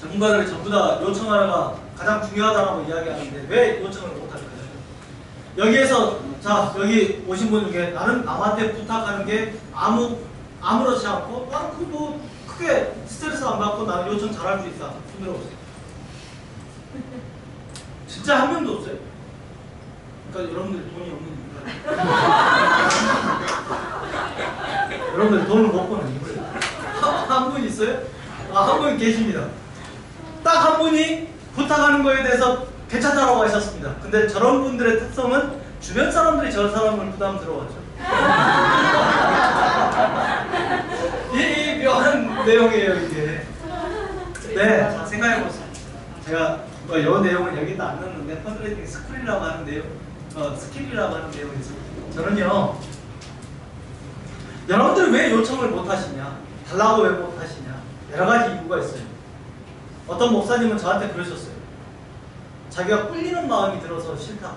[SPEAKER 1] 전문가들이 전부 다 요청하라가 가장 중요하다고 이야기하는데 왜 요청을 못할까요? 여기에서 자 여기 오신 분 중에 나는 남한테 부탁하는 게 아무렇지 않고 나는 뭐 크게 스트레스 안 받고 나는 요청 잘할 수 있다. 손 들어보세요. 진짜 한 명도 없어요. 그러니까 여러분들 돈이 없는 이유가 여러분들 돈을 못 버는 이유예요. 한 분 있어요? 한 분 계십니다. 딱 한 분이 부탁하는 거에 대해서 괜찮다고 하셨습니다. 근데 저런 분들의 특성은 주변 사람들이 저 사람을 부담스러워하죠. 이 묘한 내용이에요 이게. 네, 자 생각해보세요. 제가 이 내용은 여기다 안 넣었는데 펀드레이팅 스킬이라고 하는 내용, 스킬이라고 하는 내용이 있어요. 저는요, 여러분들이 왜 요청을 못 하시냐, 달라고 왜 못 하시냐, 여러 가지 이유가 있어요. 어떤 목사님은 저한테 그러셨어요. 자기가 꿀리는 마음이 들어서 싫다.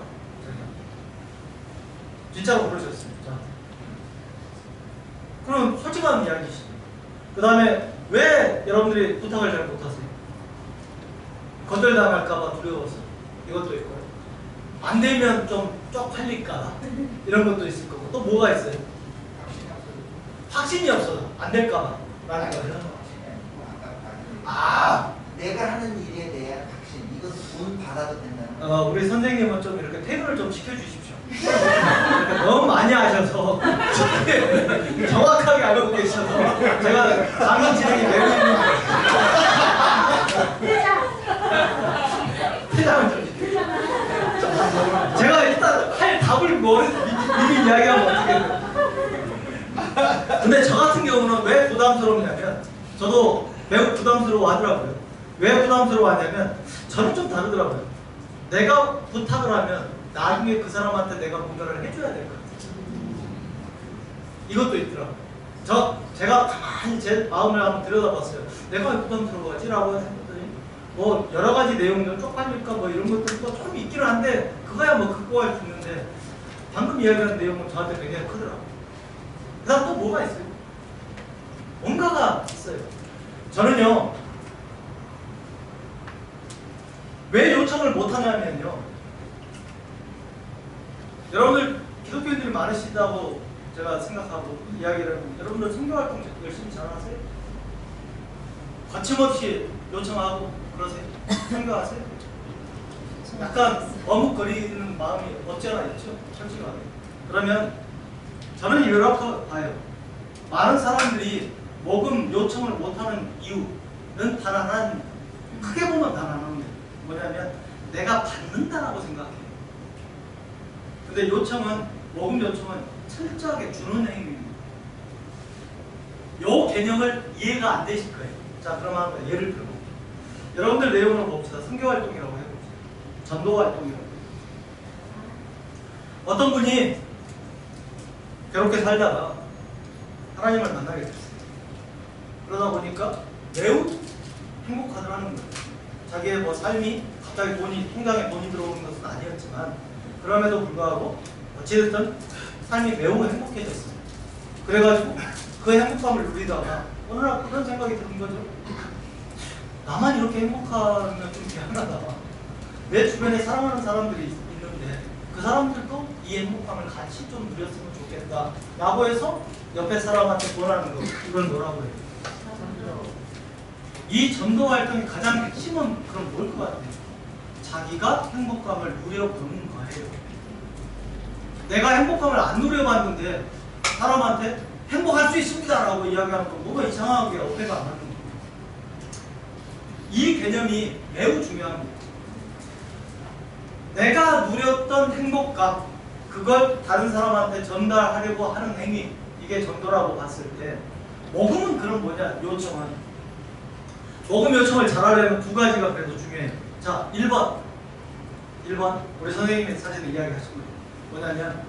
[SPEAKER 1] 진짜로 그러셨어요. 저한테. 그럼 솔직한 이야기시죠. 그 다음에 왜 여러분들이 부탁을 잘 못하세요? 거절당할까봐 두려워서. 이것도 있고요. 안 되면 좀 쪽팔릴까 이런 것도 있을 거고. 또 뭐가 있어요? 확신이 없어서 안 될까봐 라는 거예요.
[SPEAKER 2] 내가 하는 일에 대한 확신, 이것도 돈 받아도 된다는 거.
[SPEAKER 1] 우리 선생님은 좀 이렇게 퇴근을 좀 시켜주십시오. 너무 많이 하셔서 정확하게 알고 계셔서 제가 강의 진행이 매우 힘듭니다. 퇴장을 좀 시켜주십시오. 제가 일단 할 답을 미리 이야기하면 어떻게 돼요? 근데 저 같은 경우는 왜 부담스럽냐면 저도 매우 부담스러워 하더라고요. 왜 부담스러워 하냐면 저는 좀 다르더라고요. 내가 부탁을 하면 나중에 그 사람한테 내가 뭔가를 해줘야 될 것 같아요. 이것도 있더라고요. 제가 가만히 제 마음을 한번 들여다봤어요. 내가 왜 부담스러워하지라고 했더니 뭐 여러 가지 내용들 쪽팔릴까 뭐 이런 것들도 조금 있기는 한데 그거야 뭐 극복할 수 있는데 방금 이야기한 내용은 저한테 굉장히 크더라고요. 그 다음 또 뭐가 있어요? 뭔가가 있어요. 저는요, 왜 요청을 못하냐면요, 여러분들 기독교인들이 많으시다고 제가 생각하고 이야기를, 여러분들 선교활동 열심히 잘하세요? 거침없이 요청하고 그러세요? 선교하세요? 약간 머뭇거리는 마음이 없잖아 있죠? 솔직하게. 그러면 저는 이렇게 봐요. 많은 사람들이 모금 요청을 못하는 이유는 단 하나입니다. 크게 보면 단 하나입니다. 뭐냐면 내가 받는다라고 생각해요. 근데 모금 요청은 철저하게 주는 행위입니다. 요 개념을 이해가 안 되실 거예요. 자, 그러면 예를 들어 여러분들 내용을 봅시다. 선교활동이라고 해봅시다. 전도활동이라고. 어떤 분이 그렇게 살다가 하나님을 만나게 됐어요. 그러다 보니까 매우 행복하더라는 거예요. 자기의 뭐 삶이 갑자기 통장에 돈이 들어오는 것은 아니었지만 그럼에도 불구하고 어찌됐든 삶이 매우 행복해졌어요. 그래가지고 그 행복감을 누리다가 어느 날 그런 생각이 드는 거죠. 나만 이렇게 행복하면 좀 미안하다. 내 주변에 사랑하는 사람들이 있는데 그 사람들도 이 행복감을 같이 좀 누렸으면 좋겠다 라고 해서 옆에 사람한테 권하는 거, 이건 뭐라고 해요? 이 전도 활동의 가장 핵심은 그럼 뭘 것 같아요? 자기가 행복감을 누려보는 거예요. 내가 행복감을 안 누려봤는데 사람한테 행복할 수 있습니다 라고 이야기하는 건 뭐가 이상하게 어깨가 안 맞는 거예요. 이 개념이 매우 중요합니다. 내가 누렸던 행복감, 그걸 다른 사람한테 전달하려고 하는 행위, 이게 전도라고 봤을 때 모금은 그럼 뭐냐? 요청은 모금 요청을 잘하려면 두 가지가 그래도 중요해요. 자, 1번 우리 선생님이 사전에 이야기하신 거예요. 뭐냐면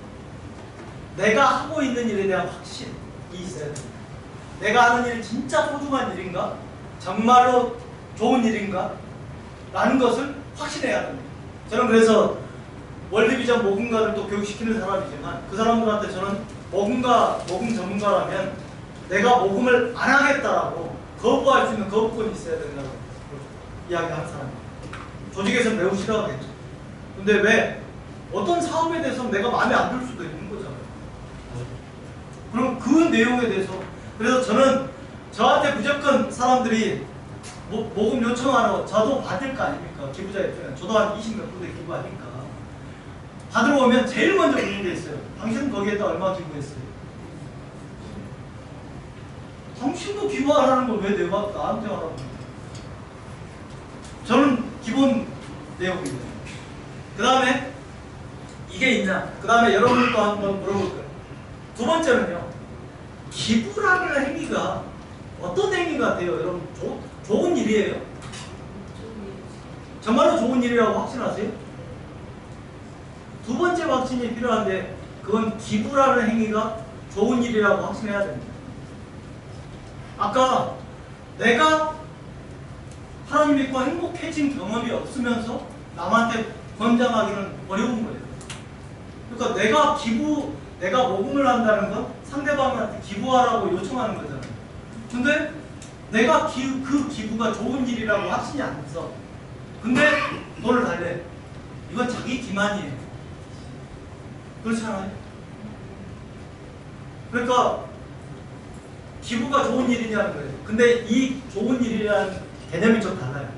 [SPEAKER 1] 내가 하고 있는 일에 대한 확신이 있어야 됩니다. 내가 하는 일이 진짜 소중한 일인가? 정말로 좋은 일인가? 라는 것을 확신해야 됩니다. 저는 그래서 월드비전 모금가를 또 교육시키는 사람이지만 그 사람들한테 저는 모금 전문가라면 내가 모금을 안 하겠다라고 거부할 수 있는 거부권이 있어야 된다고 이야기하는 사람입니다. 조직에서 매우 싫어하겠죠. 근데 왜? 어떤 사업에 대해서 내가 마음에 안 들 수도 있는 거잖아요. 그럼 그 내용에 대해서 그래서 저는 저한테 무조건 사람들이 모금 요청하러 저도 받을 거 아닙니까? 기부자 입장에 저도 한 20몇 군데 기부하니까 받으러 오면 제일 먼저 묻는 게 있어요. 당신은 거기에다 얼마 기부했어요? 당신도 기부하라는 걸 왜 내가 나한테 하라고? 저는 기본 내용입니다. 그 다음에 이게 있냐? 그 다음에 여러분도 한번 물어볼 거예요. 두 번째는요. 기부라는 행위가 어떤 행위가 돼요? 여러분 좋은 일이에요? 정말로 좋은 일이라고 확신하세요? 두 번째 확신이 필요한데 그건 기부라는 행위가 좋은 일이라고 확신해야 됩니다. 아까 내가 하나님 믿고 행복해진 경험이 없으면서 남한테 권장하기는 어려운 거예요. 그러니까 내가 모금을 한다는 건 상대방한테 기부하라고 요청하는 거잖아요. 근데 내가 그 기부가 좋은 일이라고 확신이 안 돼서 근데 돈을 달래. 이건 자기 기만이에요. 그렇지 않아요? 그러니까 기부가 좋은 일이냐는 거예요. 근데 이 좋은 일이라는 개념이 좀 달라요.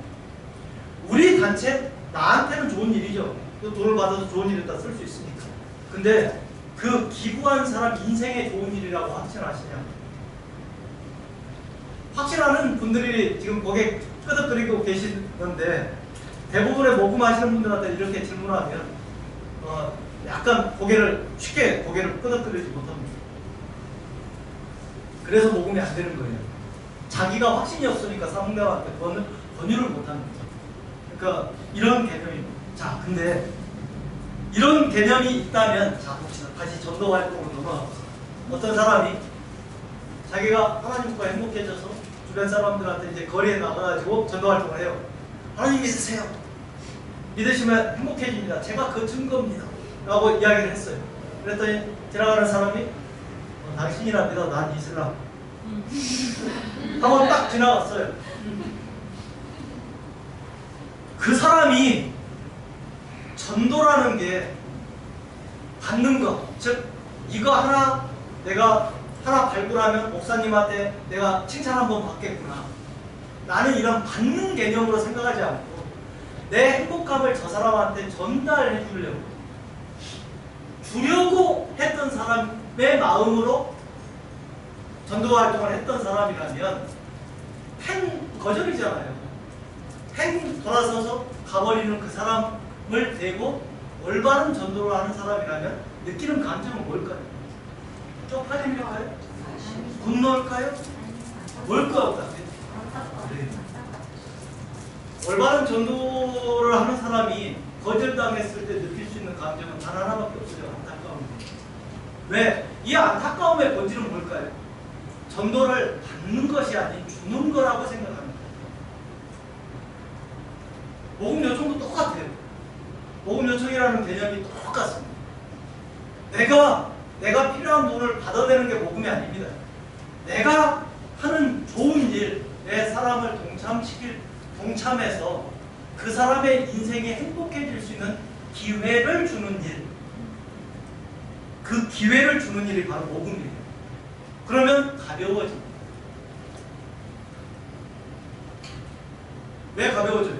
[SPEAKER 1] 우리 단체 나한테는 좋은 일이죠. 돈을 받아서 좋은 일에다 쓸 수 있으니까. 근데 그 기부한 사람 인생에 좋은 일이라고 확신하시냐? 확신하는 분들이 지금 고개 끄덕거리고 계시는데 대부분의 모금하시는 분들한테 이렇게 질문하면 약간 쉽게 고개를 끄덕거리지 못합니다. 그래서 모금이 안 되는 거예요. 자기가 확신이 없으니까 상대방한테 권유를 못합니다. 그러니까 이런 개념입니다. 자, 근데 이런 개념이 있다면 자 봅시다. 다시 전도 활동으로 넘어가봅시다. 어떤 사람이 자기가 하나님과 행복해져서 주변 사람들한테 이제 거리에 나가가지고 전도 활동을 해요. 하나님 믿으세요. 믿으시면 행복해집니다. 제가 그 증거입니다. 라고 이야기를 했어요. 그랬더니 지나가는 사람이 당신이나 믿어, 난 이슬람. 하고 딱 지나갔어요. 그 사람이 전도라는 게 받는 것, 즉 이거 하나 내가 하나 발굴하면 목사님한테 내가 칭찬 한번 받겠구나. 나는 이런 받는 개념으로 생각하지 않고 내 행복감을 저 사람한테 전달해 주려고 했던 사람의 마음으로 전도 활동을 했던 사람이라면 거절이잖아요. 돌아서서 가버리는 그 사람을 대고 올바른 전도를 하는 사람이라면 느끼는 감정은 뭘까요? 쪽팔림일까요? 분노일까요? 뭘 것 같아요? 네. 올바른 전도를 하는 사람이 거절당했을 때 느낄 수 있는 감정은 단 하나밖에 없어요. 안타까움입니다. 왜? 이 안타까움의 본질은 뭘까요? 전도를 받는 것이 아닌 주는 거라고 생각합니다. 모금 요청도 똑같아요. 모금 요청이라는 개념이 똑같습니다. 내가 필요한 돈을 받아내는 게 모금이 아닙니다. 내가 하는 좋은 일에 사람을 동참해서 그 사람의 인생이 행복해질 수 있는 기회를 주는 일. 그 기회를 주는 일이 바로 모금이에요. 그러면 가벼워집니다. 왜 가벼워져요?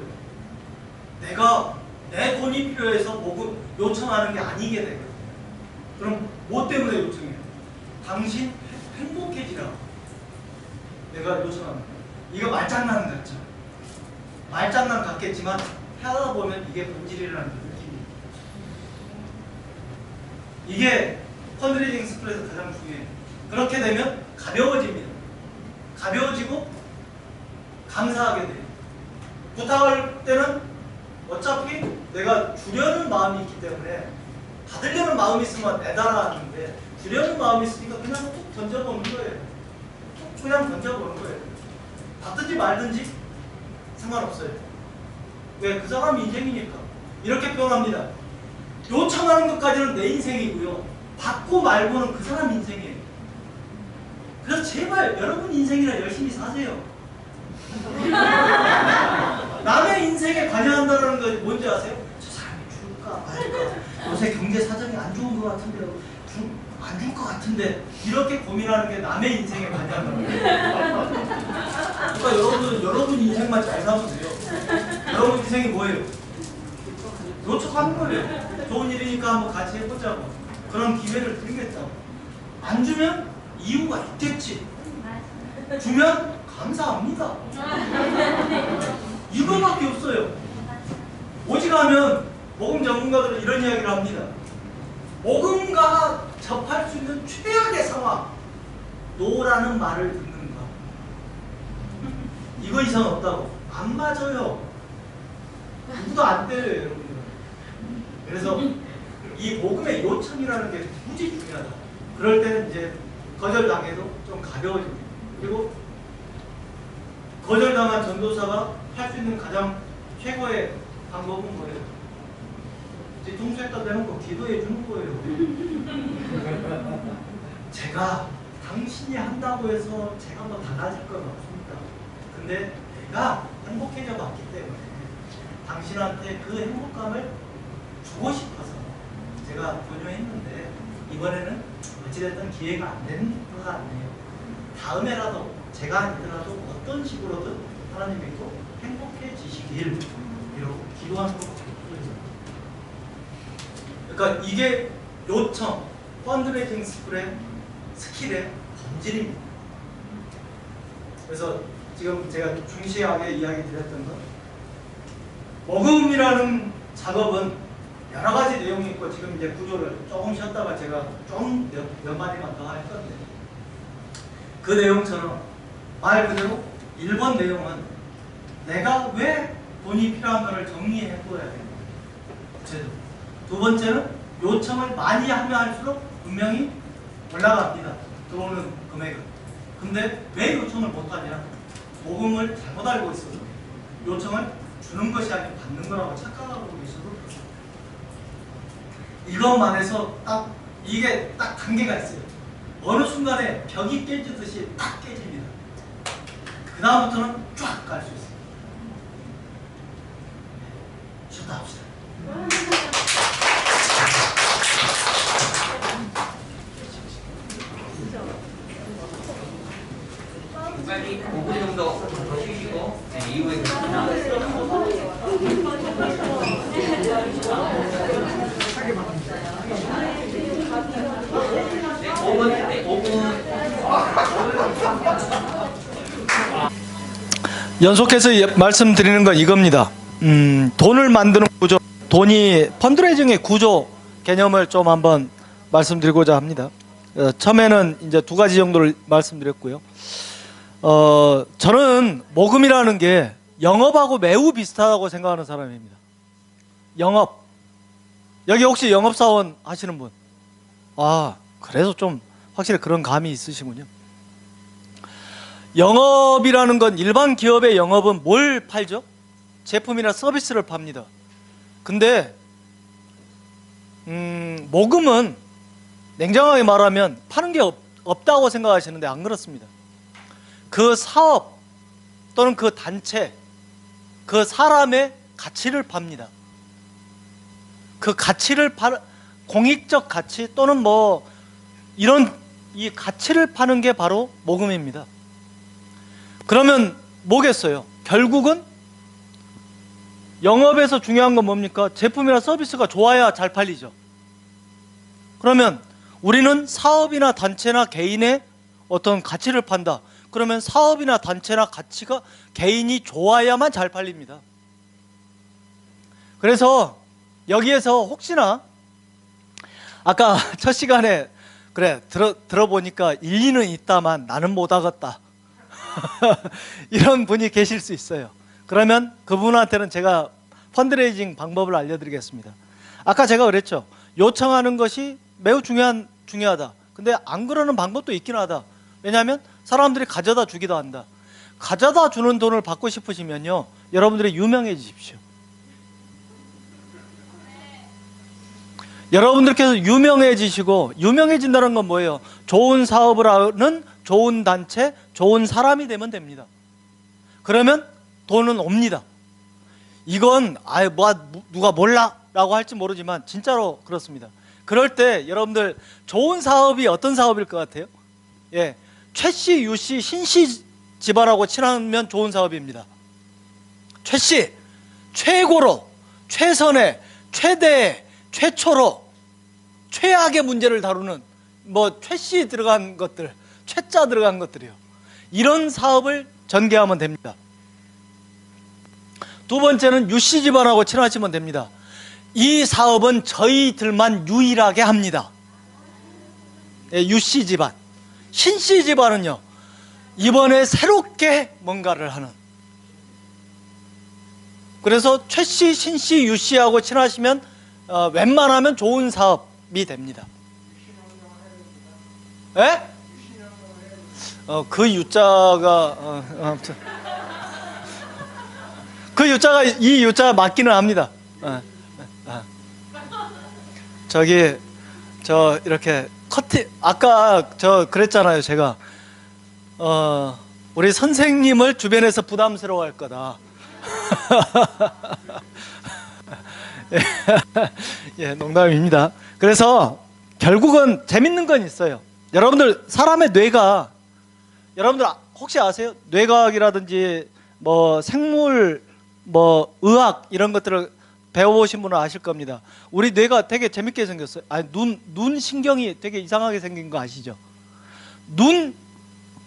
[SPEAKER 1] 내가 내 돈이 필요해서 모금 요청하는 게 아니게 되거든요. 그럼 뭐 때문에 요청해요? 당신 행복해지라. 내가 요청합니다. 이거 말장난 같죠? 말장난 같겠지만 하다 보면 이게 본질이라는 느낌이에요. 이게 펀드레이징 스쿨에서 가장 중요해요. 그렇게 되면 가벼워집니다. 가벼워지고 감사하게 돼요. 부탁할 때는 어차피 내가 주려는 마음이 있기 때문에 받으려는 마음이 있으면 내달라 하는데 주려는 마음이 있으니까 그냥 툭 던져보는 거예요. 툭 그냥 던져보는 거예요. 받든지 말든지 상관없어요. 왜? 그 사람 인생이니까. 이렇게 표현합니다. 요청하는 것까지는 내 인생이고요. 받고 말고는 그 사람 인생이에요. 그래서 제발 여러분 인생이나 열심히 사세요. 남의 인생에 관여한다는 거 뭔지 아세요? 저 사람이 죽을까 말까, 요새 경제 사정이 안 좋은 것 같은데요, 안 줄 것 같은데, 이렇게 고민하는 게 남의 인생에 관여한다는 거예요. 그러니까 여러분 인생만 잘 사면 돼요. 여러분 인생이 뭐예요? 요청하는 거예요. 좋은 일이니까 한번 같이 해보자고, 그런 기회를 드리겠다고. 안 주면 이유가 있겠지. 주면 감사합니다. 이거밖에 없어요. 오직하면 복음 전문가들은 이런 이야기를 합니다. 복음과 접할 수 있는 최악의 상황, 노라는 말을 듣는가. 이거 이상 없다고. 안 맞아요. 누구도 안 때려요, 여러분들. 그래서 이 복음의 요청이라는 게 무지 중요하다. 그럴 때는 이제 거절당해도 좀 가벼워집니다. 그리고 거절당한 전도사가 할 수 있는 가장 최고의 방법은 뭐예요? 뒤통수에다 대놓고 기도해 주는 거예요. 제가 당신이 한다고 해서 제가 뭐 달라질 건 없습니다. 근데 내가 행복해져 봤기 때문에 당신한테 그 행복감을 주고 싶어서 제가 권유했는데 이번에는 어찌됐든 기회가 안 되는 것 같네요. 다음에라도 제가 아니더라도 어떤 식으로든 하나님 믿고 행복해지시길 이러고 기도하는 것 같아요. 그러니까 이게 요청, 펀드레이징 스킬의 본질입니다. 그래서 지금 제가 중시하게 이야기 드렸던 건, 복음이라는 작업은 여러 가지 내용이 있고, 지금 이제 구조를 조금 쉬었다가 제가 좀 몇 마디만 더 할 건데, 그 내용처럼 말 그대로 1번 내용은 내가 왜 돈이 필요한가를 정리해 보아야 됩니다. 구체적으로. 두 번째는 요청을 많이 하면 할수록 분명히 올라갑니다. 들어오는 금액은. 근데 왜 요청을 못하냐? 복음을 잘못 알고 있어서 요청을 주는 것이 아니고 받는 거라고 착각하고 계셔도 그렇습니다. 이것만 해서 이게 딱 단계가 있어요. 어느 순간에 벽이 깨지듯이 딱 깨집니다. 그 다음부터는 쫙 갈 수 있어요. 쉬었다 합시다.
[SPEAKER 2] 빨리 5분 정도 더 쉬시고 이후에 뵙겠습니다. 네, 5분. 네, 5분.
[SPEAKER 1] 연속해서 말씀드리는 건 이겁니다. 돈을 만드는 구조, 돈이 펀드레이징의 구조 개념을 좀 한번 말씀드리고자 합니다. 처음에는 이제 두 가지 정도를 말씀드렸고요. 저는 모금이라는 게 영업하고 매우 비슷하다고 생각하는 사람입니다. 영업. 여기 혹시 영업사원 하시는 분? 아, 그래서 좀 확실히 그런 감이 있으시군요. 영업이라는 건, 일반 기업의 영업은 뭘 팔죠? 제품이나 서비스를 팝니다. 근데 모금은 냉정하게 말하면 파는 게 없다고 생각하시는데 안 그렇습니다. 그 사업 또는 그 단체, 그 사람의 가치를 팝니다. 그 가치를 공익적 가치 또는 뭐 이런 이 가치를 파는 게 바로 모금입니다. 그러면 뭐겠어요? 결국은 영업에서 중요한 건 뭡니까? 제품이나 서비스가 좋아야 잘 팔리죠. 그러면 우리는 사업이나 단체나 개인의 어떤 가치를 판다. 그러면 사업이나 단체나 가치가 개인이 좋아야만 잘 팔립니다. 그래서 여기에서 혹시나 아까 첫 시간에 그래 들어보니까 일리는 있다만 나는 못하겠다 이런 분이 계실 수 있어요. 그러면 그분한테는 제가 펀드레이징 방법을 알려드리겠습니다. 아까 제가 그랬죠. 요청하는 것이 매우 중요하다. 근데 안 그러는 방법도 있긴 하다. 왜냐하면 사람들이 가져다 주기도 한다. 가져다 주는 돈을 받고 싶으시면요, 여러분들이 유명해지십시오. 여러분들께서 유명해지시고, 유명해진다는 건 뭐예요? 좋은 사업을 하는 좋은 단체, 좋은 사람이 되면 됩니다. 그러면 돈은 옵니다. 이건 누가 몰라 라고 할지 모르지만 진짜로 그렇습니다. 그럴 때 여러분들 좋은 사업이 어떤 사업일 것 같아요? 예, 최씨, 유씨, 신씨 집안하고 친하면 좋은 사업입니다. 최씨, 최고로, 최선의, 최대의, 최초로 최악의 문제를 다루는 뭐 최씨 들어간 것들, 최자 들어간 것들이요. 이런 사업을 전개하면 됩니다. 두 번째는 유씨 집안하고 친하시면 됩니다. 이 사업은 저희들만 유일하게 합니다. 예, 유씨 집안. 신씨 집안은요, 이번에 새롭게 뭔가를 하는. 그래서 최씨, 신씨, 유씨하고 친하시면 웬만하면 좋은 사업이 됩니다. 예? 그 유자가 아무튼 그 유자가 이 유자 맞기는 합니다. 저 이렇게 커팅, 아까 저 그랬잖아요. 제가 우리 선생님을 주변에서 부담스러워할 거다. 예, 농담입니다. 그래서 결국은 재밌는 건 있어요. 여러분들 사람의 뇌가, 여러분들 혹시 아세요? 뇌과학이라든지 뭐 생물, 뭐 의학 이런 것들을 배워보신 분은 아실 겁니다. 우리 뇌가 되게 재밌게 생겼어요. 아니, 눈 신경이 되게 이상하게 생긴 거 아시죠?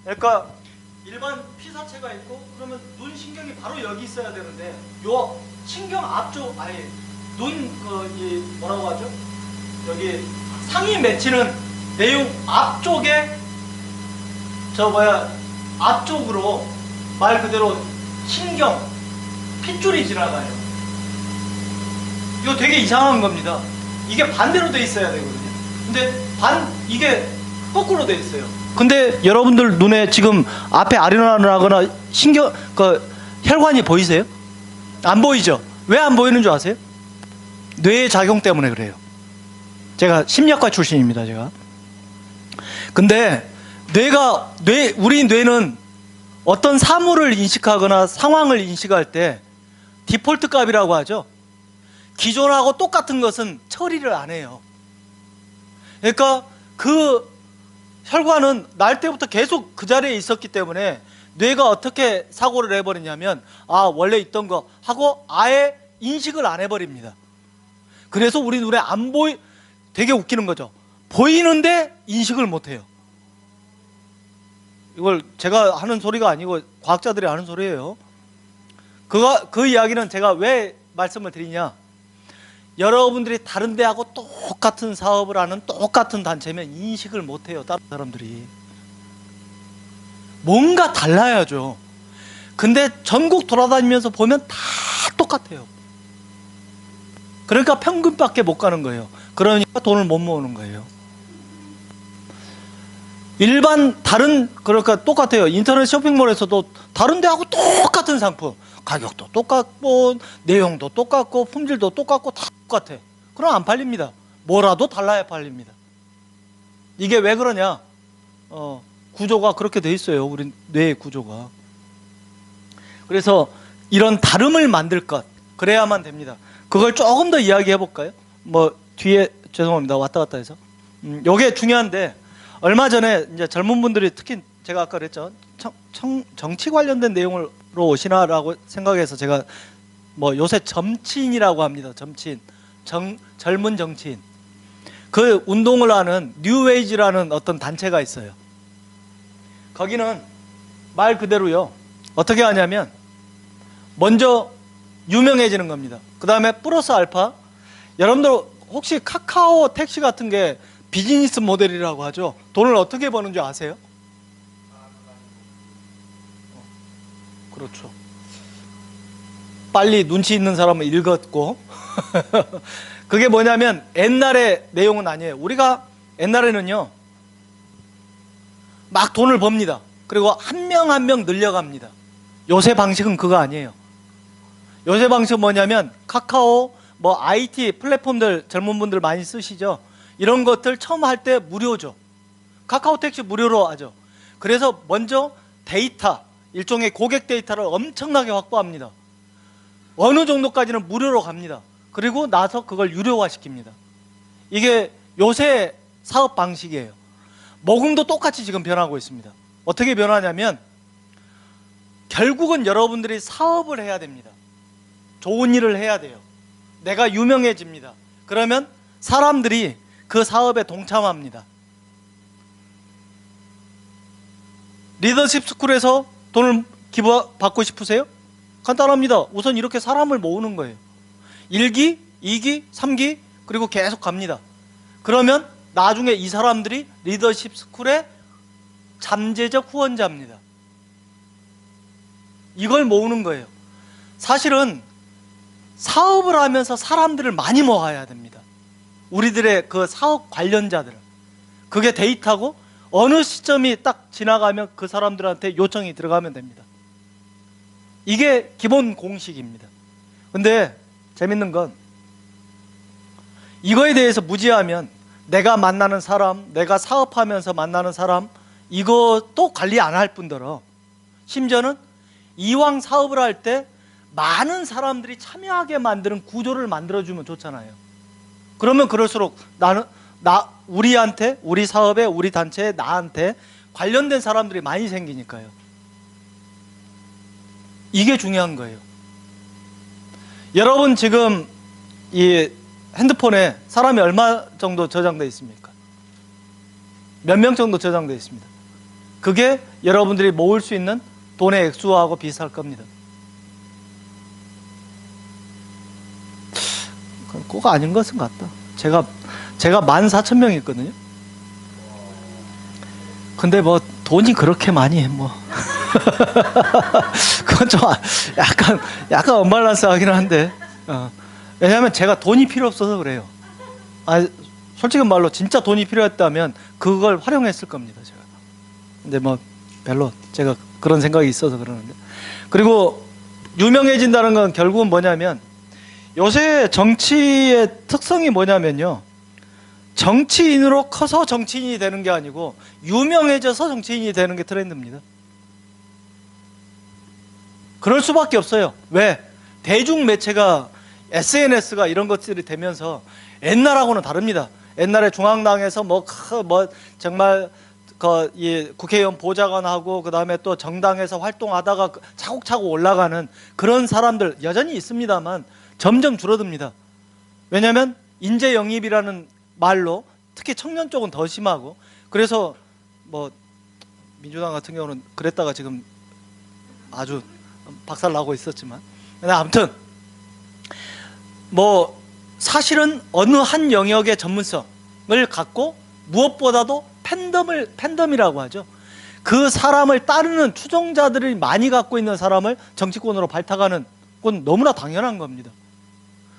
[SPEAKER 1] 그러니까 일반 피사체가 있고, 그러면 눈 신경이 바로 여기 있어야 되는데, 요 신경 앞쪽, 뭐라고 하죠? 여기 상이 맺히는 내용 앞쪽에 앞쪽으로 말 그대로 신경, 핏줄이 지나가요. 이거 되게 이상한 겁니다. 이게 반대로 돼 있어야 되거든요. 근데 이게 거꾸로 돼 있어요. 근데 여러분들 눈에 지금 앞에 아련하거나 혈관이 보이세요? 안 보이죠? 왜 안 보이는 줄 아세요? 뇌의 작용 때문에 그래요. 제가 심리학과 출신입니다, 제가. 근데 우리 뇌는 어떤 사물을 인식하거나 상황을 인식할 때 디폴트 값이라고 하죠. 기존하고 똑같은 것은 처리를 안 해요. 그러니까 그 혈관은 날 때부터 계속 그 자리에 있었기 때문에 뇌가 어떻게 사고를 해버리냐면, 원래 있던 거 하고 아예 인식을 안 해버립니다. 그래서 우리 눈에 되게 웃기는 거죠. 보이는데 인식을 못 해요. 이걸 제가 하는 소리가 아니고 과학자들이 하는 소리예요. 그 이야기는 제가 왜 말씀을 드리냐, 여러분들이 다른 데하고 똑같은 사업을 하는 똑같은 단체면 인식을 못 해요. 다른 사람들이 뭔가 달라야죠. 근데 전국 돌아다니면서 보면 다 똑같아요. 그러니까 평균밖에 못 가는 거예요. 그러니까 돈을 못 모으는 거예요. 그러니까 똑같아요. 인터넷 쇼핑몰에서도 다른 데하고 똑같은 상품, 가격도 똑같고 내용도 똑같고 품질도 똑같고 다 똑같아. 그럼 안 팔립니다. 뭐라도 달라야 팔립니다. 이게 왜 그러냐? 구조가 그렇게 돼 있어요. 우리 뇌의 구조가. 그래서 이런 다름을 만들 것, 그래야만 됩니다. 그걸 조금 더 이야기해 볼까요? 뒤에 죄송합니다. 왔다 갔다 해서. 요게 중요한데, 얼마 전에 이제 젊은 분들이 특히 제가 아까 그랬죠. 정치 관련된 내용으로 오시나라고 생각해서 제가 요새 점치인이라고 합니다. 점치인. 젊은 정치인. 그 운동을 하는 뉴웨이지라는 어떤 단체가 있어요. 거기는 말 그대로요. 어떻게 하냐면 먼저 유명해지는 겁니다. 그 다음에 플러스 알파. 여러분들 혹시 카카오 택시 같은 게 비즈니스 모델이라고 하죠. 돈을 어떻게 버는 줄 아세요? 그렇죠. 빨리 눈치 있는 사람은 읽었고 그게 뭐냐면 옛날의 내용은 아니에요. 우리가 옛날에는요 막 돈을 법니다. 그리고 한 명 한 명 늘려갑니다. 요새 방식은 그거 아니에요. 요새 방식은 뭐냐면 카카오,
[SPEAKER 4] 뭐 IT 플랫폼들 젊은 분들 많이 쓰시죠. 이런 것들 처음 할 때 무료죠. 카카오 택시 무료로 하죠. 그래서 먼저 데이터, 일종의 고객 데이터를 엄청나게 확보합니다. 어느 정도까지는 무료로 갑니다. 그리고 나서 그걸 유료화 시킵니다. 이게 요새 사업 방식이에요. 모금도 똑같이 지금 변하고 있습니다. 어떻게 변하냐면 결국은 여러분들이 사업을 해야 됩니다. 좋은 일을 해야 돼요. 내가 유명해집니다. 그러면 사람들이 그 사업에 동참합니다. 리더십 스쿨에서 돈을 기부받고 싶으세요? 간단합니다. 우선 이렇게 사람을 모으는 거예요. 1기, 2기, 3기 그리고 계속 갑니다. 그러면 나중에 이 사람들이 리더십 스쿨의 잠재적 후원자입니다. 이걸 모으는 거예요. 사실은 사업을 하면서 사람들을 많이 모아야 됩니다. 우리들의 그 사업 관련자들을. 그게 데이터고 어느 시점이 딱 지나가면 그 사람들한테 요청이 들어가면 됩니다. 이게 기본 공식입니다. 근데 재밌는 건 이거에 대해서 무지하면 내가 만나는 사람, 내가 사업하면서 만나는 사람 이것도 관리 안 할 뿐더러 심지어는 이왕 사업을 할 때 많은 사람들이 참여하게 만드는 구조를 만들어주면 좋잖아요. 그러면 그럴수록 우리한테, 우리 사업에, 우리 단체에, 나한테 관련된 사람들이 많이 생기니까요. 이게 중요한 거예요. 여러분 지금 이 핸드폰에 사람이 얼마 정도 저장되어 있습니까? 몇 명 정도 저장되어 있습니다. 그게 여러분들이 모을 수 있는 돈의 액수하고 비슷할 겁니다. 꼭 아닌 것은 같다. 제가 14,000명 있거든요. 근데 뭐 돈이 그렇게 많이 해 뭐. 그건 좀 약간 언밸런스하긴 한데. 왜냐하면 제가 돈이 필요 없어서 그래요. 솔직히 말로 진짜 돈이 필요했다면 그걸 활용했을 겁니다, 제가. 근데 뭐 별로 제가 그런 생각이 있어서 그러는데. 그리고 유명해진다는 건 결국은 뭐냐면 요새 정치의 특성이 뭐냐면요. 정치인으로 커서 정치인이 되는 게 아니고 유명해져서 정치인이 되는 게 트렌드입니다. 그럴 수밖에 없어요. 왜? 대중매체가 SNS가 이런 것들이 되면서 옛날하고는 다릅니다. 옛날에 중앙당에서 정말 국회의원 보좌관하고 그 다음에 또 정당에서 활동하다가 차곡차곡 올라가는 그런 사람들 여전히 있습니다만 점점 줄어듭니다. 왜냐하면 인재 영입이라는 말로 특히 청년 쪽은 더 심하고 그래서 뭐 민주당 같은 경우는 그랬다가 지금 아주 박살나고 있었지만 아무튼 뭐 사실은 어느 한 영역의 전문성을 갖고 무엇보다도 팬덤이라고 하죠. 그 사람을 따르는 추종자들이 많이 갖고 있는 사람을 정치권으로 발탁하는 건 너무나 당연한 겁니다.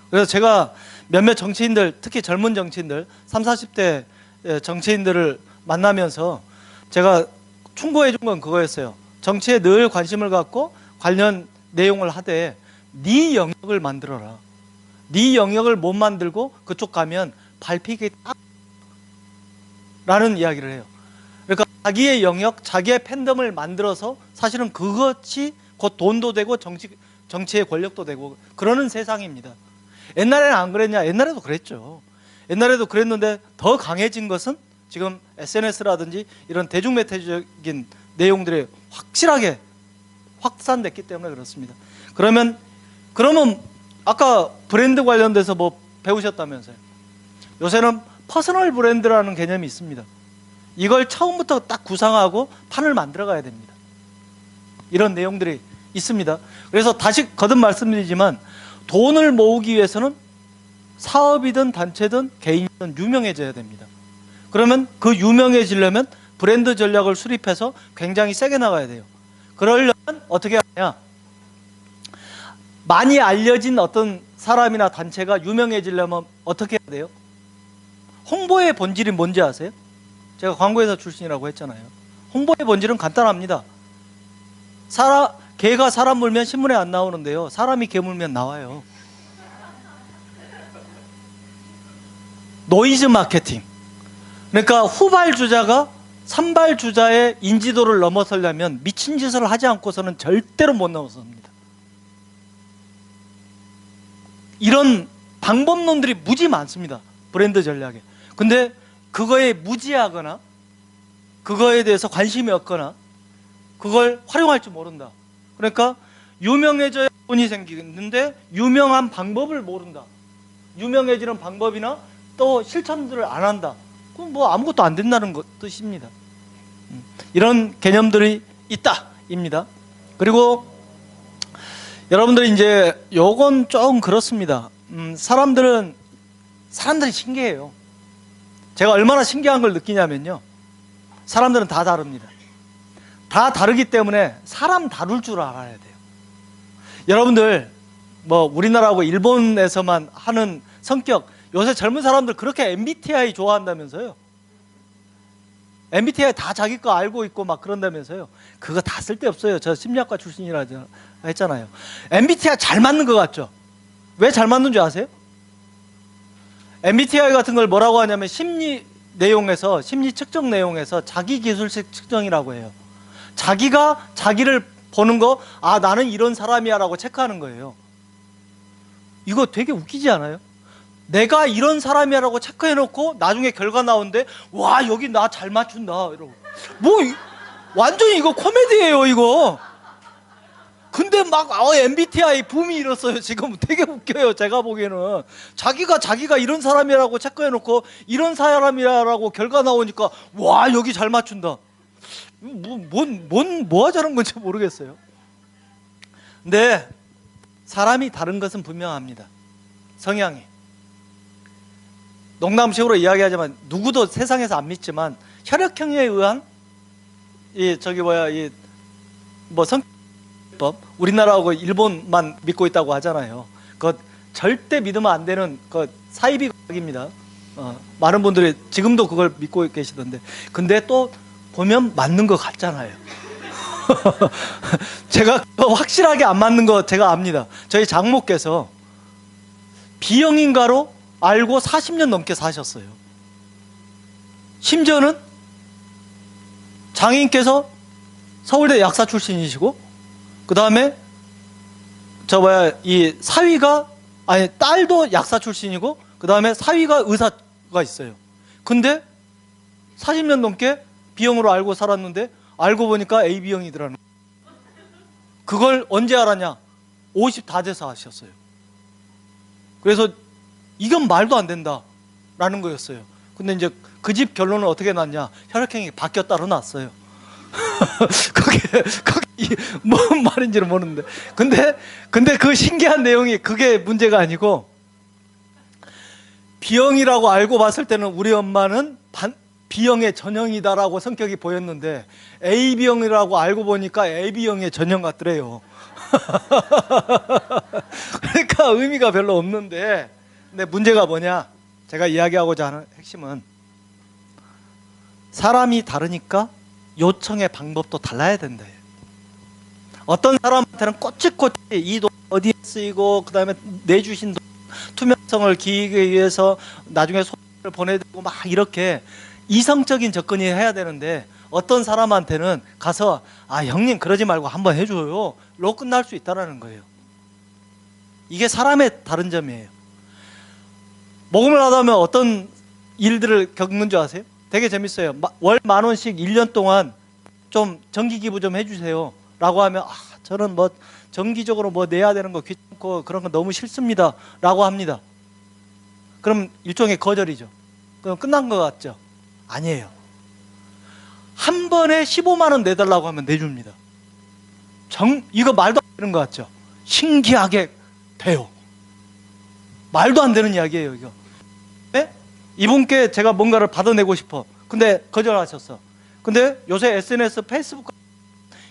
[SPEAKER 4] 그래서 제가 몇몇 정치인들, 특히 젊은 정치인들, 30, 40대 정치인들을 만나면서 제가 충고해 준 건 그거였어요. 정치에 늘 관심을 갖고 관련 내용을 하되 네 영역을 만들어라. 네 영역을 못 만들고 그쪽 가면 밟히기 라는 이야기를 해요. 그러니까 자기의 영역, 자기의 팬덤을 만들어서 사실은 그것이 곧 돈도 되고 정치의 권력도 되고 그러는 세상입니다. 옛날에는 안 그랬냐? 옛날에도 그랬죠. 옛날에도 그랬는데 더 강해진 것은 지금 SNS라든지 이런 대중매체적인 내용들이 확실하게 확산됐기 때문에 그렇습니다. 그러면 아까 브랜드 관련돼서 뭐 배우셨다면서요? 요새는 퍼스널 브랜드라는 개념이 있습니다. 이걸 처음부터 딱 구상하고 판을 만들어 가야 됩니다. 이런 내용들이 있습니다. 그래서 다시 거듭 말씀드리지만 돈을 모으기 위해서는 사업이든 단체든 개인이든 유명해져야 됩니다. 그러면 그 유명해지려면 브랜드 전략을 수립해서 굉장히 세게 나가야 돼요. 그러려면 어떻게 하냐? 많이 알려진 어떤 사람이나 단체가 유명해지려면 어떻게 해야 돼요? 홍보의 본질이 뭔지 아세요? 제가 광고회사 출신이라고 했잖아요. 홍보의 본질은 간단합니다. 개가 사람 물면 신문에 안 나오는데요. 사람이 개 물면 나와요. 노이즈 마케팅. 그러니까 후발주자가 선발주자의 인지도를 넘어서려면 미친 짓을 하지 않고서는 절대로 못 넘어섭니다. 이런 방법론들이 무지 많습니다. 브랜드 전략에. 근데 그거에 무지하거나 그거에 대해서 관심이 없거나 그걸 활용할 줄 모른다. 그러니까 유명해져야 돈이 생기는데 유명한 방법을 모른다. 유명해지는 방법이나 또 실천들을 안 한다. 그럼 뭐 아무것도 안 된다는 뜻입니다. 이런 개념들이 있다입니다. 그리고 여러분들이 이제 요건 좀 그렇습니다. 사람들이 신기해요. 제가 얼마나 신기한 걸 느끼냐면요. 사람들은 다 다릅니다. 다 다르기 때문에 사람 다룰 줄 알아야 돼요. 여러분들 뭐 우리나라하고 일본에서만 하는 성격, 요새 젊은 사람들 그렇게 MBTI 좋아한다면서요. MBTI 다 자기 거 알고 있고 막 그런다면서요. 그거 다 쓸데없어요. 저 심리학과 출신이라 했잖아요. MBTI 잘 맞는 것 같죠? 왜 잘 맞는 줄 아세요? MBTI 같은 걸 뭐라고 하냐면 심리 측정 내용에서 자기 기술식 측정이라고 해요. 자기가 자기를 보는 거, 아 나는 이런 사람이야 라고 체크하는 거예요. 이거 되게 웃기지 않아요? 내가 이런 사람이야 라고 체크해놓고 나중에 결과 나오는데 와 여기 나 잘 맞춘다 이러고 완전히 이거 코미디예요 이거. 근데 막 MBTI 붐이 일었어요. 지금 되게 웃겨요. 제가 보기에는 자기가 이런 사람이라고 체크해놓고 이런 사람이라고 결과 나오니까 와 여기 잘 맞춘다. 뭐 하자는 건지 모르겠어요. 근데 사람이 다른 것은 분명합니다. 성향이. 농담식으로 이야기하자면 누구도 세상에서 안 믿지만 혈액형에 의한 성법, 우리나라하고 일본만 믿고 있다고 하잖아요. 그 절대 믿으면 안 되는 그 사이비과학입니다. 많은 분들이 지금도 그걸 믿고 계시던데, 근데 또 보면 맞는 것 같잖아요. 제가 확실하게 안 맞는 거 제가 압니다. 저희 장모께서 B형인가로 알고 40년 넘게 사셨어요. 심지어는 장인께서 서울대 약사 출신이시고, 그 다음에 이 딸도 약사 출신이고, 그 다음에 사위가 의사가 있어요. 근데 40년 넘게 B형으로 알고 살았는데 알고 보니까 AB형이더라는 거예요. 그걸 언제 알았냐? 50 다 돼서 아셨어요. 그래서 이건 말도 안 된다라는 거였어요. 근데 이제 그 집 결론은 어떻게 났냐? 혈액형이 바뀌었다로 났어요. 그게 뭔 말인지는 모르는데. 근데 그 신기한 내용이 그게 문제가 아니고, B형이라고 알고 봤을 때는 우리 엄마는 B형의 전형이다라고 성격이 보였는데 AB형이라고 알고 보니까 AB형의 전형 같더래요. 그러니까 의미가 별로 없는데, 근데 문제가 뭐냐? 제가 이야기하고자 하는 핵심은 사람이 다르니까 요청의 방법도 달라야 된다. 어떤 사람한테는 꼬치꼬치 이 돈 어디에 쓰이고, 그 다음에 내주신 돈 투명성을 기이기 위해서 나중에 소를 보내드리고 막 이렇게 이성적인 접근이 해야 되는데, 어떤 사람한테는 가서 형님 그러지 말고 한번 해줘요 로 끝날 수 있다는 거예요. 이게 사람의 다른 점이에요. 모금을 하다 보면 어떤 일들을 겪는 줄 아세요? 되게 재밌어요. 월 10,000원씩 1년 동안 좀 정기기부 좀 해주세요 라고 하면 저는 뭐 정기적으로 뭐 내야 되는 거 귀찮고 그런 거 너무 싫습니다 라고 합니다. 그럼 일종의 거절이죠. 그럼 끝난 것 같죠? 아니에요. 한 번에 15만 원 내달라고 하면 내줍니다. 이거 말도 안 되는 것 같죠? 신기하게 돼요. 말도 안 되는 이야기예요 이거. 네? 이분께 제가 뭔가를 받아내고 싶어. 근데 거절하셨어. 근데 요새 SNS, 페이스북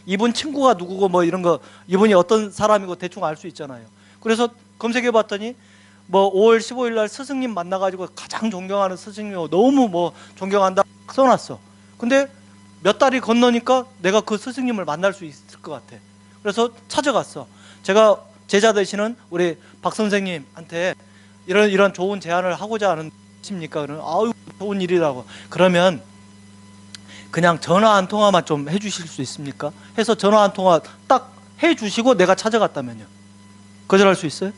[SPEAKER 4] 이분 친구가 누구고 뭐 이런 거, 이분이 어떤 사람이고 대충 알 수 있잖아요. 그래서 검색해 봤더니 뭐 5월 15일 날 스승님 만나가지고 가장 존경하는 스승님 너무 뭐 존경한다 써놨어. 근데 몇 달이 건너니까 내가 그 스승님을 만날 수 있을 것 같아. 그래서 찾아갔어. 제가 제자 되시는 우리 박 선생님한테 이런 좋은 제안을 하고자 하는 미칩니까? 그러면 아유 좋은 일이라고. 그러면 그냥 전화 한 통화만 좀 해주실 수 있습니까? 해서 전화 한 통화 딱 해주시고 내가 찾아갔다면요. 거절할 수 있어요?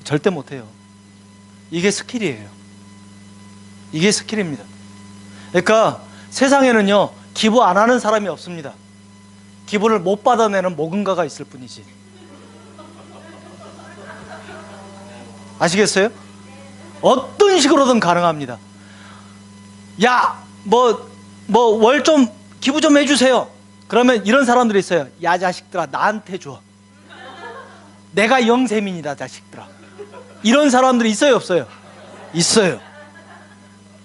[SPEAKER 4] 절대 못해요. 이게 스킬이에요. 이게 스킬입니다. 그러니까 세상에는요 기부 안 하는 사람이 없습니다. 기부를 못 받아내는 모금가가 있을 뿐이지. 아시겠어요? 어떤 식으로든 가능합니다. 야, 월 좀 기부 좀 해주세요. 그러면 이런 사람들이 있어요. 야 자식들아 나한테 줘. 내가 영세민이다 자식들아. 이런 사람들이 있어요 없어요? 있어요.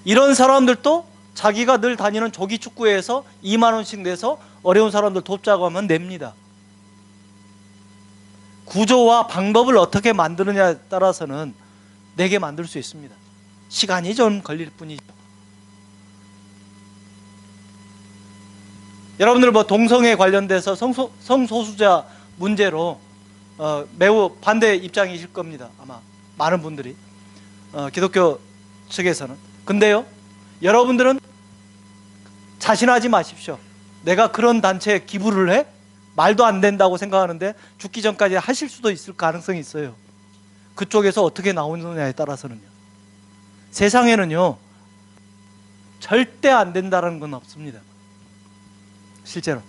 [SPEAKER 4] 이런 사람들도 자기가 늘 다니는 조기축구회에서 2만 원씩 내서 어려운 사람들 돕자고 하면 냅니다. 구조와 방법을 어떻게 만드느냐에 따라서는 내게 만들 수 있습니다. 시간이 좀 걸릴 뿐이죠. 여러분들 동성애 관련돼서 성소수자 문제로 매우 반대 입장이실 겁니다. 아마 많은 분들이 기독교 측에서는. 근데요 여러분들은 자신하지 마십시오. 내가 그런 단체에 기부를 해? 말도 안 된다고 생각하는데 죽기 전까지 하실 수도 있을 가능성이 있어요. 그쪽에서 어떻게 나오느냐에 따라서는요. 세상에는요 절대 안 된다는 건 없습니다. 실제로.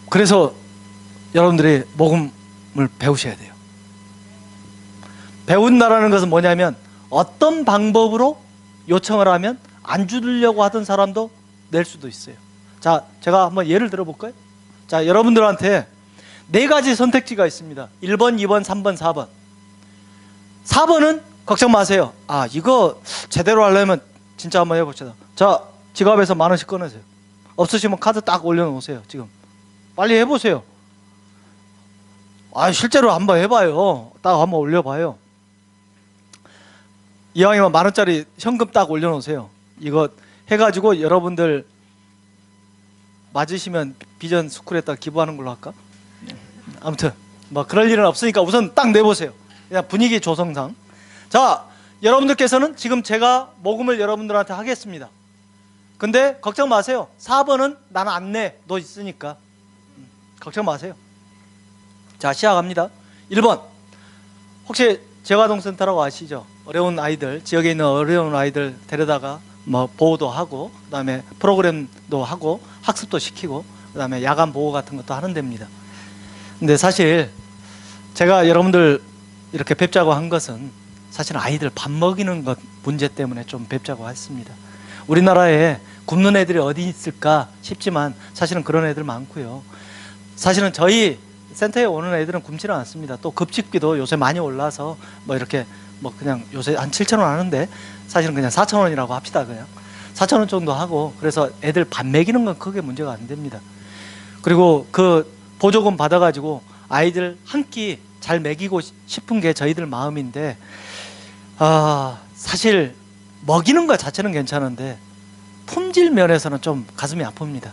[SPEAKER 4] 그래서 여러분들이 복음을 배우셔야 돼요. 배운다라는 것은 뭐냐면 어떤 방법으로 요청을 하면 안 주려고 하던 사람도 낼 수도 있어요. 자, 제가 한번 예를 들어볼까요? 자, 여러분들한테 4가지 선택지가 있습니다. 1번, 2번, 3번, 4번. 4번은 걱정 마세요. 아, 이거 제대로 하려면 진짜 한번 해봅시다. 자, 지갑에서 10,000원씩 꺼내세요. 없으시면 카드 딱 올려놓으세요. 지금 빨리 해보세요. 아, 실제로 한번 해봐요. 딱 한번 올려봐요. 이왕이면 10,000원짜리 현금 딱 올려놓으세요. 이거 해가지고 여러분들 맞으시면 비전 스쿨에다 기부하는 걸로 할까? 아무튼 그럴 일은 없으니까 우선 딱 내보세요. 그냥 분위기 조성상. 자, 여러분들께서는 지금 제가 모금을 여러분들한테 하겠습니다. 근데 걱정 마세요. 4번은 나는 안 내. 너 있으니까. 걱정 마세요. 자, 시작합니다. 1번. 혹시 재활동센터라고 아시죠? 어려운 아이들, 지역에 있는 어려운 아이들 데려다가 보호도 하고, 그 다음에 프로그램도 하고, 학습도 시키고, 그 다음에 야간 보호 같은 것도 하는 데입니다. 근데 사실 제가 여러분들 이렇게 뵙자고 한 것은 사실 아이들 밥 먹이는 것 문제 때문에 좀 뵙자고 했습니다. 우리나라에 굶는 애들이 어디 있을까 싶지만 사실은 그런 애들 많고요. 사실은 저희 센터에 오는 애들은 굶지는 않습니다. 또 급식비도 요새 많이 올라서 이렇게 그냥 요새 한 7,000원 하는데 사실은 그냥 4,000원이라고 합시다. 그냥 4,000원 정도 하고, 그래서 애들 밥 먹이는 건 크게 문제가 안 됩니다. 그리고 그 보조금 받아가지고 아이들 한 끼 잘 먹이고 싶은 게 저희들 마음인데, 사실 먹이는 것 자체는 괜찮은데 품질 면에서는 좀 가슴이 아픕니다.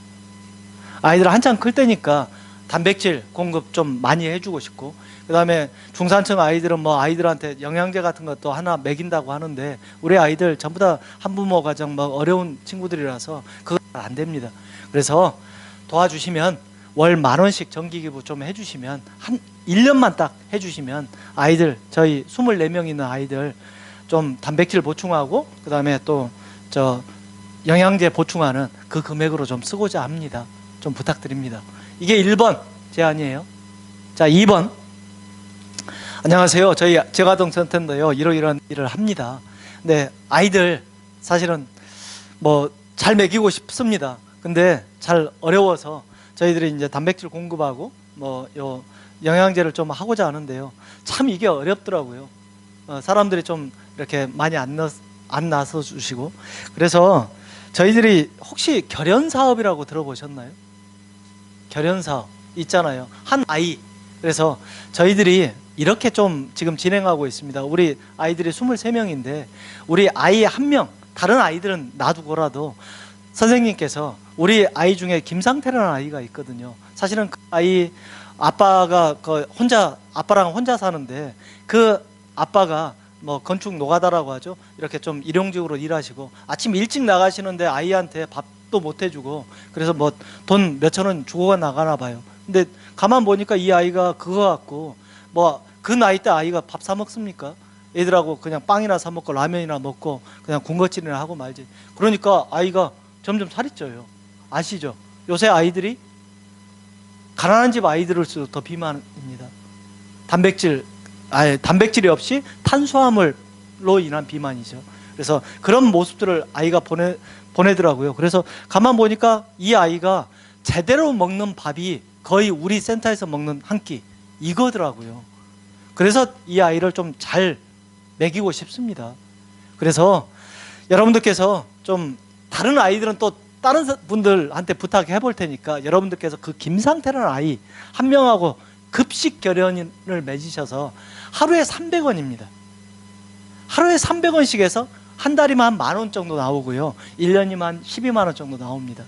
[SPEAKER 4] 아이들 한창 클 때니까 단백질 공급 좀 많이 해주고 싶고, 그 다음에 중산층 아이들은 아이들한테 영양제 같은 것도 하나 먹인다고 하는데, 우리 아이들 전부 다 한부모 가정 어려운 친구들이라서 그거 안 됩니다. 그래서 도와주시면 월 10,000원씩 정기기부 좀 해주시면, 한 1년만 딱 해주시면 아이들, 저희 24명 있는 아이들 좀 단백질 보충하고, 그 다음에 또 영양제 보충하는 그 금액으로 좀 쓰고자 합니다. 좀 부탁드립니다. 이게 1번 제안이에요. 자, 2번. 안녕하세요. 저희 재가동센터인데요, 이러이러한 일을 합니다. 근데 아이들 사실은 잘 먹이고 싶습니다. 근데 잘 어려워서 저희들이 이제 단백질 공급하고 영양제를 좀 하고자 하는데요. 참 이게 어렵더라고요. 사람들이 좀 이렇게 많이 안 나서 주시고. 그래서 저희들이 혹시 결연 사업이라고 들어보셨나요? 결연 사업 있잖아요. 한 아이. 그래서 저희들이 이렇게 좀 지금 진행하고 있습니다. 우리 아이들이 23명인데 우리 아이 1명, 다른 아이들은 놔두고라도 선생님께서 우리 아이 중에 김상태라는 아이가 있거든요. 사실은 그 아이 아빠가 아빠랑 혼자 사는데 그 아빠가 뭐 건축 노가다라고 하죠. 이렇게 좀 일용직으로 일하시고 아침 일찍 나가시는데 아이한테 밥도 못 해주고 그래서 뭐 돈 몇천 원 주고가 나가나 봐요. 근데 가만 보니까 이 아이가 그거 갖고 뭐 그 나이 때 아이가 밥 사 먹습니까? 애들하고 그냥 빵이나 사 먹고 라면이나 먹고 그냥 군것질이나 하고 말지. 그러니까 아이가 점점 살이 쪄요. 아시죠? 요새 아이들이 가난한 집 아이들일수록 더 비만입니다. 단백질이 없이 탄수화물로 인한 비만이죠. 그래서 그런 모습들을 아이가 보내더라고요. 그래서 가만 보니까 이 아이가 제대로 먹는 밥이 거의 우리 센터에서 먹는 한 끼 이거더라고요. 그래서 이 아이를 좀 잘 먹이고 싶습니다. 그래서 여러분들께서 좀 다른 아이들은 또 다른 분들한테 부탁해 볼 테니까 여러분들께서 그 김상태라는 아이 한 명하고 급식 결연을 맺으셔서 하루에 300원입니다. 하루에 300원씩 해서 한 달이면 한 10,000원 정도 나오고요. 1년이면 한 12만 원 정도 나옵니다.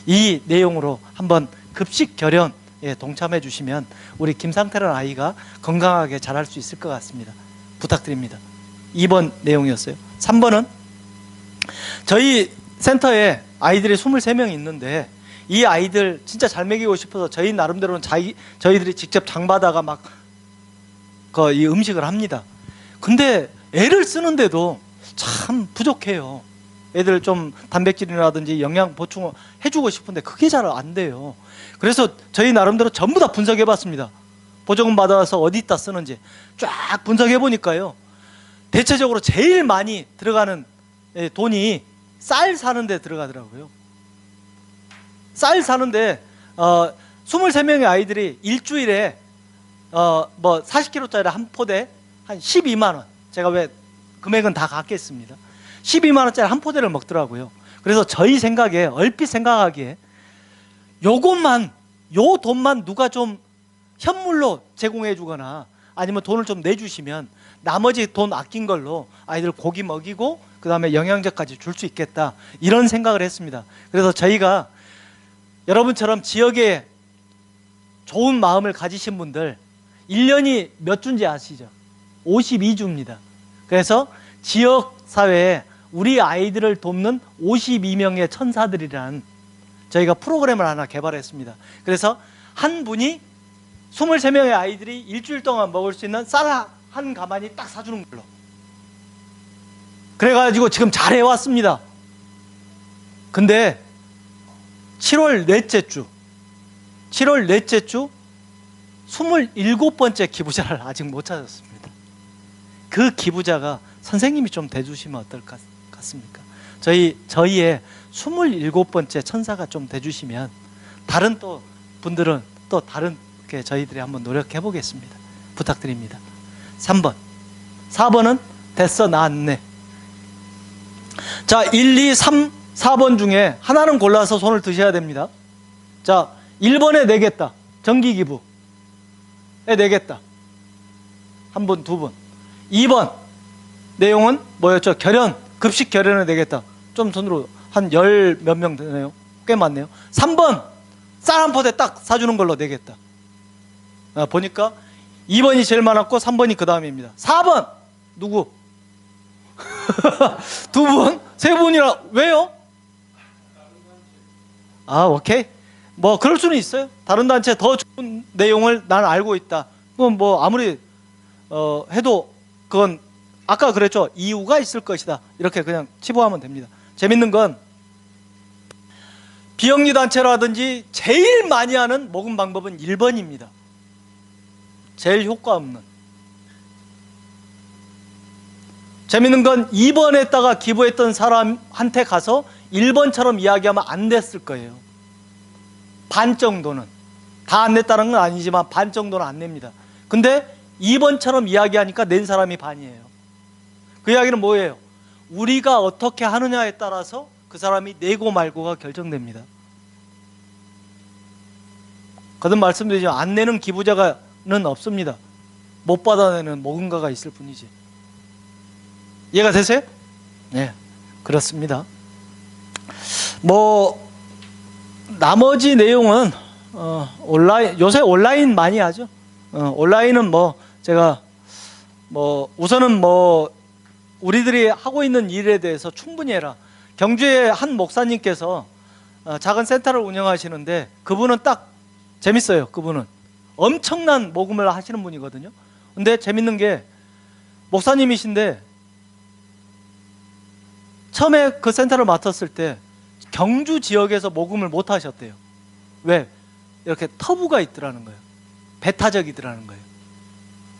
[SPEAKER 4] 이 내용으로 한번 급식 결연에 동참해 주시면 우리 김상태라는 아이가 건강하게 자랄 수 있을 것 같습니다. 부탁드립니다. 2번 내용이었어요. 3번은 저희 센터에 아이들이 23명이 있는데 이 아이들 진짜 잘 먹이고 싶어서 저희 나름대로는 저희들이 직접 장 받아가 막 이 음식을 합니다. 근데 애를 쓰는데도 참 부족해요. 애들 좀 단백질이라든지 영양 보충 해주고 싶은데 그게 잘 안 돼요. 그래서 저희 나름대로 전부 다 분석해 봤습니다. 보조금 받아서 어디다 쓰는지 쫙 분석해 보니까요. 대체적으로 제일 많이 들어가는 돈이 쌀 사는 데 들어가더라고요. 쌀 사는데 23명의 아이들이 일주일에 뭐 40kg짜리 한 포대 한 12만 원. 제가 왜 금액은 다 갖겠습니다. 12만 원짜리 한 포대를 먹더라고요. 그래서 저희 생각에 얼핏 생각하기에 요것만 요 돈만 누가 좀 현물로 제공해 주거나 아니면 돈을 좀 내주시면 나머지 돈 아낀 걸로 아이들 고기 먹이고 그 다음에 영양제까지 줄 수 있겠다 이런 생각을 했습니다. 그래서 저희가 여러분처럼 지역에 좋은 마음을 가지신 분들 1년이 몇 주인지 아시죠? 52주입니다. 그래서 지역사회에 우리 아이들을 돕는 52명의 천사들이란 저희가 프로그램을 하나 개발했습니다. 그래서 한 분이 23명의 아이들이 일주일 동안 먹을 수 있는 쌀 한 가마니 딱 사주는 걸로. 그래가지고 지금 잘 해왔습니다. 근데 7월 넷째 주 27번째 기부자를 아직 못 찾았습니다. 그 기부자가 선생님이 좀 대주시면 어떨 것 같습니까? 저희의 27번째 천사가 좀 대주시면 다른 또 분들은 또 다른 게 저희들이 한번 노력해 보겠습니다. 부탁드립니다. 3번 4번은 됐어 나 안 내. 자 1, 2, 3, 4번 중에 하나는 골라서 손을 드셔야 됩니다. 자 1번에 내겠다. 정기기부에 내겠다. 한 분, 두 분. 2번 내용은 뭐였죠? 급식 결연에 내겠다. 좀 손으로 한 10 몇 명 되네요. 꽤 많네요. 3번 쌀 한 포대 딱 사주는 걸로 내겠다. 보니까 2번이 제일 많았고 3번이 그 다음입니다. 4번 누구? 두 분? 세 분이라 왜요? 오케이. 뭐 그럴 수는 있어요. 다른 단체 더 좋은 내용을 난 알고 있다. 그건 뭐 아무리 해도 그건 아까 그랬죠. 이유가 있을 것이다. 이렇게 그냥 치부하면 됩니다. 재밌는 건 비영리 단체라든지 제일 많이 하는 모금 방법은 1번입니다. 제일 효과 없는. 재밌는 건 2번에다가 기부했던 사람한테 가서 1번처럼 이야기하면 안 됐을 거예요. 반 정도는. 다 안 냈다는 건 아니지만 반 정도는 안 냅니다. 근데 2번처럼 이야기하니까 낸 사람이 반이에요. 그 이야기는 뭐예요? 우리가 어떻게 하느냐에 따라서 그 사람이 내고 말고가 결정됩니다. 거듭 말씀드리지만 안 내는 기부자는 없습니다. 못 받아내는 모금가가 있을 뿐이지. 이해가 되세요? 네, 그렇습니다. 뭐 나머지 내용은 온라인, 요새 온라인 많이 하죠. 온라인은 뭐 제가 우선은 우리들이 하고 있는 일에 대해서 충분히 해라. 경주의 한 목사님께서 작은 센터를 운영하시는데 그분은 딱 재밌어요. 그분은 엄청난 모금을 하시는 분이거든요. 근데 재밌는 게 목사님이신데 처음에 그 센터를 맡았을 때 경주 지역에서 모금을 못 하셨대요. 왜? 이렇게 터부가 있더라는 거예요. 배타적이더라는 거예요.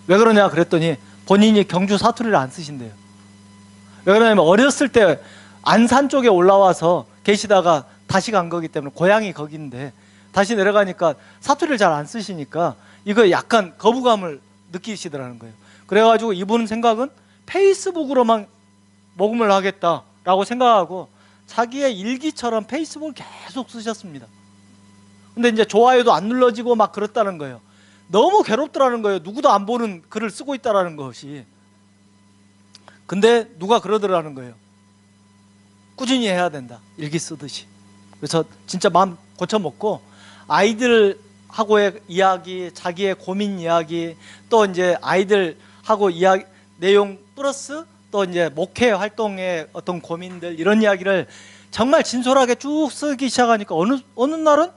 [SPEAKER 4] 왜 그러냐 그랬더니 본인이 경주 사투리를 안 쓰신대요. 왜 그러냐면 어렸을 때 안산 쪽에 올라와서 계시다가 다시 간 거기 때문에 고향이 거기인데 다시 내려가니까 사투리를 잘 안 쓰시니까 이거 약간 거부감을 느끼시더라는 거예요. 그래가지고 이분 생각은 페이스북으로만 모금을 하겠다라고 생각하고 자기의 일기처럼 페이스북을 계속 쓰셨습니다. 근데 이제 좋아요도 안 눌러지고 막 그렇다는 거예요. 너무 괴롭더라는 거예요. 누구도 안 보는 글을 쓰고 있다라는 것이. 근데 누가 그러더라는 거예요. 꾸준히 해야 된다. 일기 쓰듯이. 그래서 진짜 마음 고쳐먹고 아이들하고의 이야기, 자기의 고민 이야기, 또 이제 아이들하고 이야기 내용 플러스 또 이제 목회 활동의 어떤 고민들 이런 이야기를 정말 진솔하게 쭉 쓰기 시작하니까 어느 날은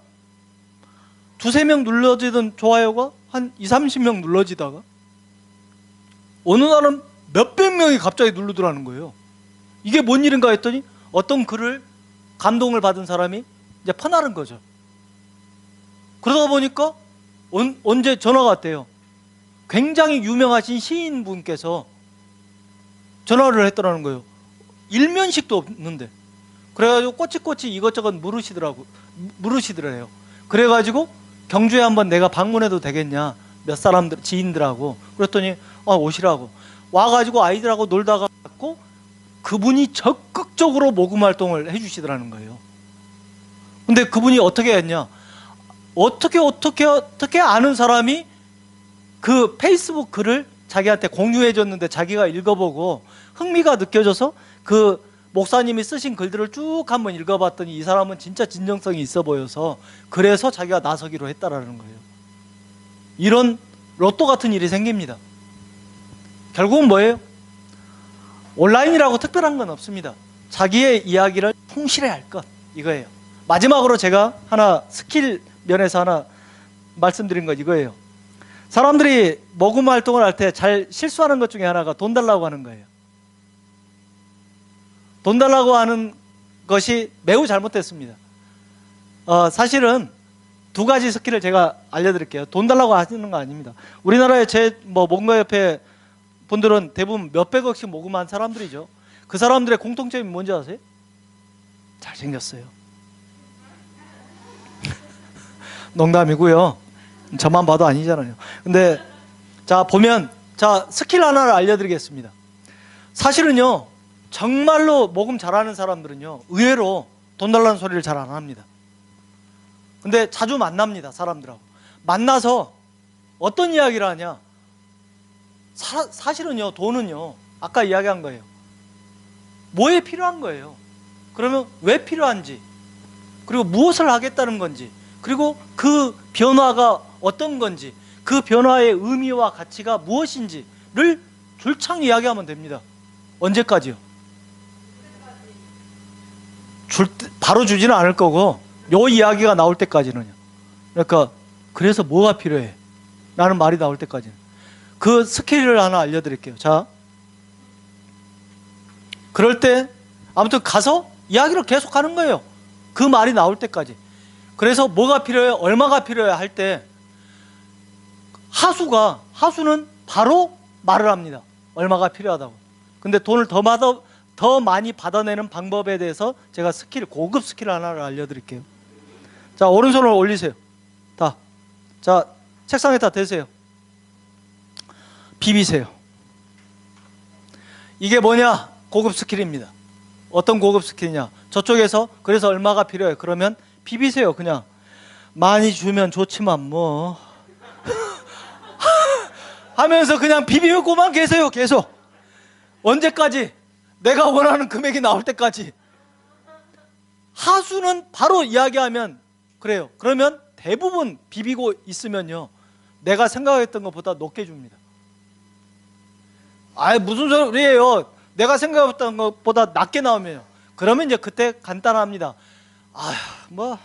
[SPEAKER 4] 두세 명 눌러지던 좋아요가 한 20-30명 눌러지다가 어느 날은 몇백 명이 갑자기 누르더라는 거예요. 이게 뭔 일인가 했더니 어떤 글을 감동을 받은 사람이 이제 퍼나른 거죠. 그러다 보니까 언제 전화가 왔대요. 굉장히 유명하신 시인분께서 전화를 했더라는 거예요. 일면식도 없는데. 그래가지고 꼬치꼬치 이것저것 물으시더래요. 그래가지고 경주에 한번 내가 방문해도 되겠냐, 몇 사람들 지인들하고. 그랬더니 오시라고 와가지고 아이들하고 놀다가 갔고 그분이 적극적으로 모금 활동을 해주시더라는 거예요. 근데 그분이 어떻게 했냐, 어떻게 아는 사람이 그 페이스북 글을 자기한테 공유해줬는데 자기가 읽어보고 흥미가 느껴져서 그 목사님이 쓰신 글들을 쭉 한번 읽어봤더니 이 사람은 진짜 진정성이 있어 보여서 그래서 자기가 나서기로 했다라는 거예요. 이런 로또 같은 일이 생깁니다. 결국은 뭐예요? 온라인이라고 특별한 건 없습니다. 자기의 이야기를 충실해야 할 것, 이거예요. 마지막으로 제가 하나 스킬 면에서 하나 말씀드린 건 이거예요. 사람들이 모금 활동을 할 때 잘 실수하는 것 중에 하나가 돈 달라고 하는 거예요. 돈 달라고 하는 것이 매우 잘못됐습니다. 사실은 두 가지 스킬을 제가 알려드릴게요. 돈 달라고 하시는 거 아닙니다. 우리나라의 모금가협회 분들은 대부분 몇백억씩 모금한 사람들이죠. 그 사람들의 공통점이 뭔지 아세요? 잘생겼어요. 농담이고요. 저만 봐도 아니잖아요. 근데 보면 스킬 하나를 알려드리겠습니다. 사실은요, 정말로 모금 잘하는 사람들은요, 의외로 돈 달라는 소리를 잘 안 합니다. 근데 자주 만납니다, 사람들하고. 만나서 어떤 이야기를 하냐, 사실은요, 돈은요, 아까 이야기한 거예요. 뭐에 필요한 거예요. 그러면 왜 필요한지, 그리고 무엇을 하겠다는 건지, 그리고 그 변화가 어떤 건지, 그 변화의 의미와 가치가 무엇인지를 줄창 이야기하면 됩니다. 언제까지요? 바로 주지는 않을 거고, 요 이야기가 나올 때까지는요. 그러니까 그래서 뭐가 필요해? 라는 말이 나올 때까지는. 그 스킬을 하나 알려드릴게요. 그럴 때 아무튼 가서 이야기를 계속 하는 거예요. 그 말이 나올 때까지. 그래서 뭐가 필요해? 얼마가 필요해? 할 때 하수는 바로 말을 합니다. 얼마가 필요하다고. 근데 돈을 더 많이 받아내는 방법에 대해서 제가 고급 스킬 하나를 알려드릴게요. 오른손을 올리세요. 책상에다 대세요. 비비세요. 이게 뭐냐? 고급 스킬입니다. 어떤 고급 스킬이냐? 저쪽에서 그래서 얼마가 필요해? 그러면 비비세요. 그냥 많이 주면 좋지만 뭐 하면서 그냥 비비고만 계세요. 계속. 언제까지? 내가 원하는 금액이 나올 때까지. 하수는 바로 이야기하면 그래요. 그러면 대부분 비비고 있으면요, 내가 생각했던 것보다 높게 줍니다. 아이 무슨 소리예요? 내가 생각했던 것보다 낮게 나오면 그러면 이제 그때 간단합니다. 아, 뭐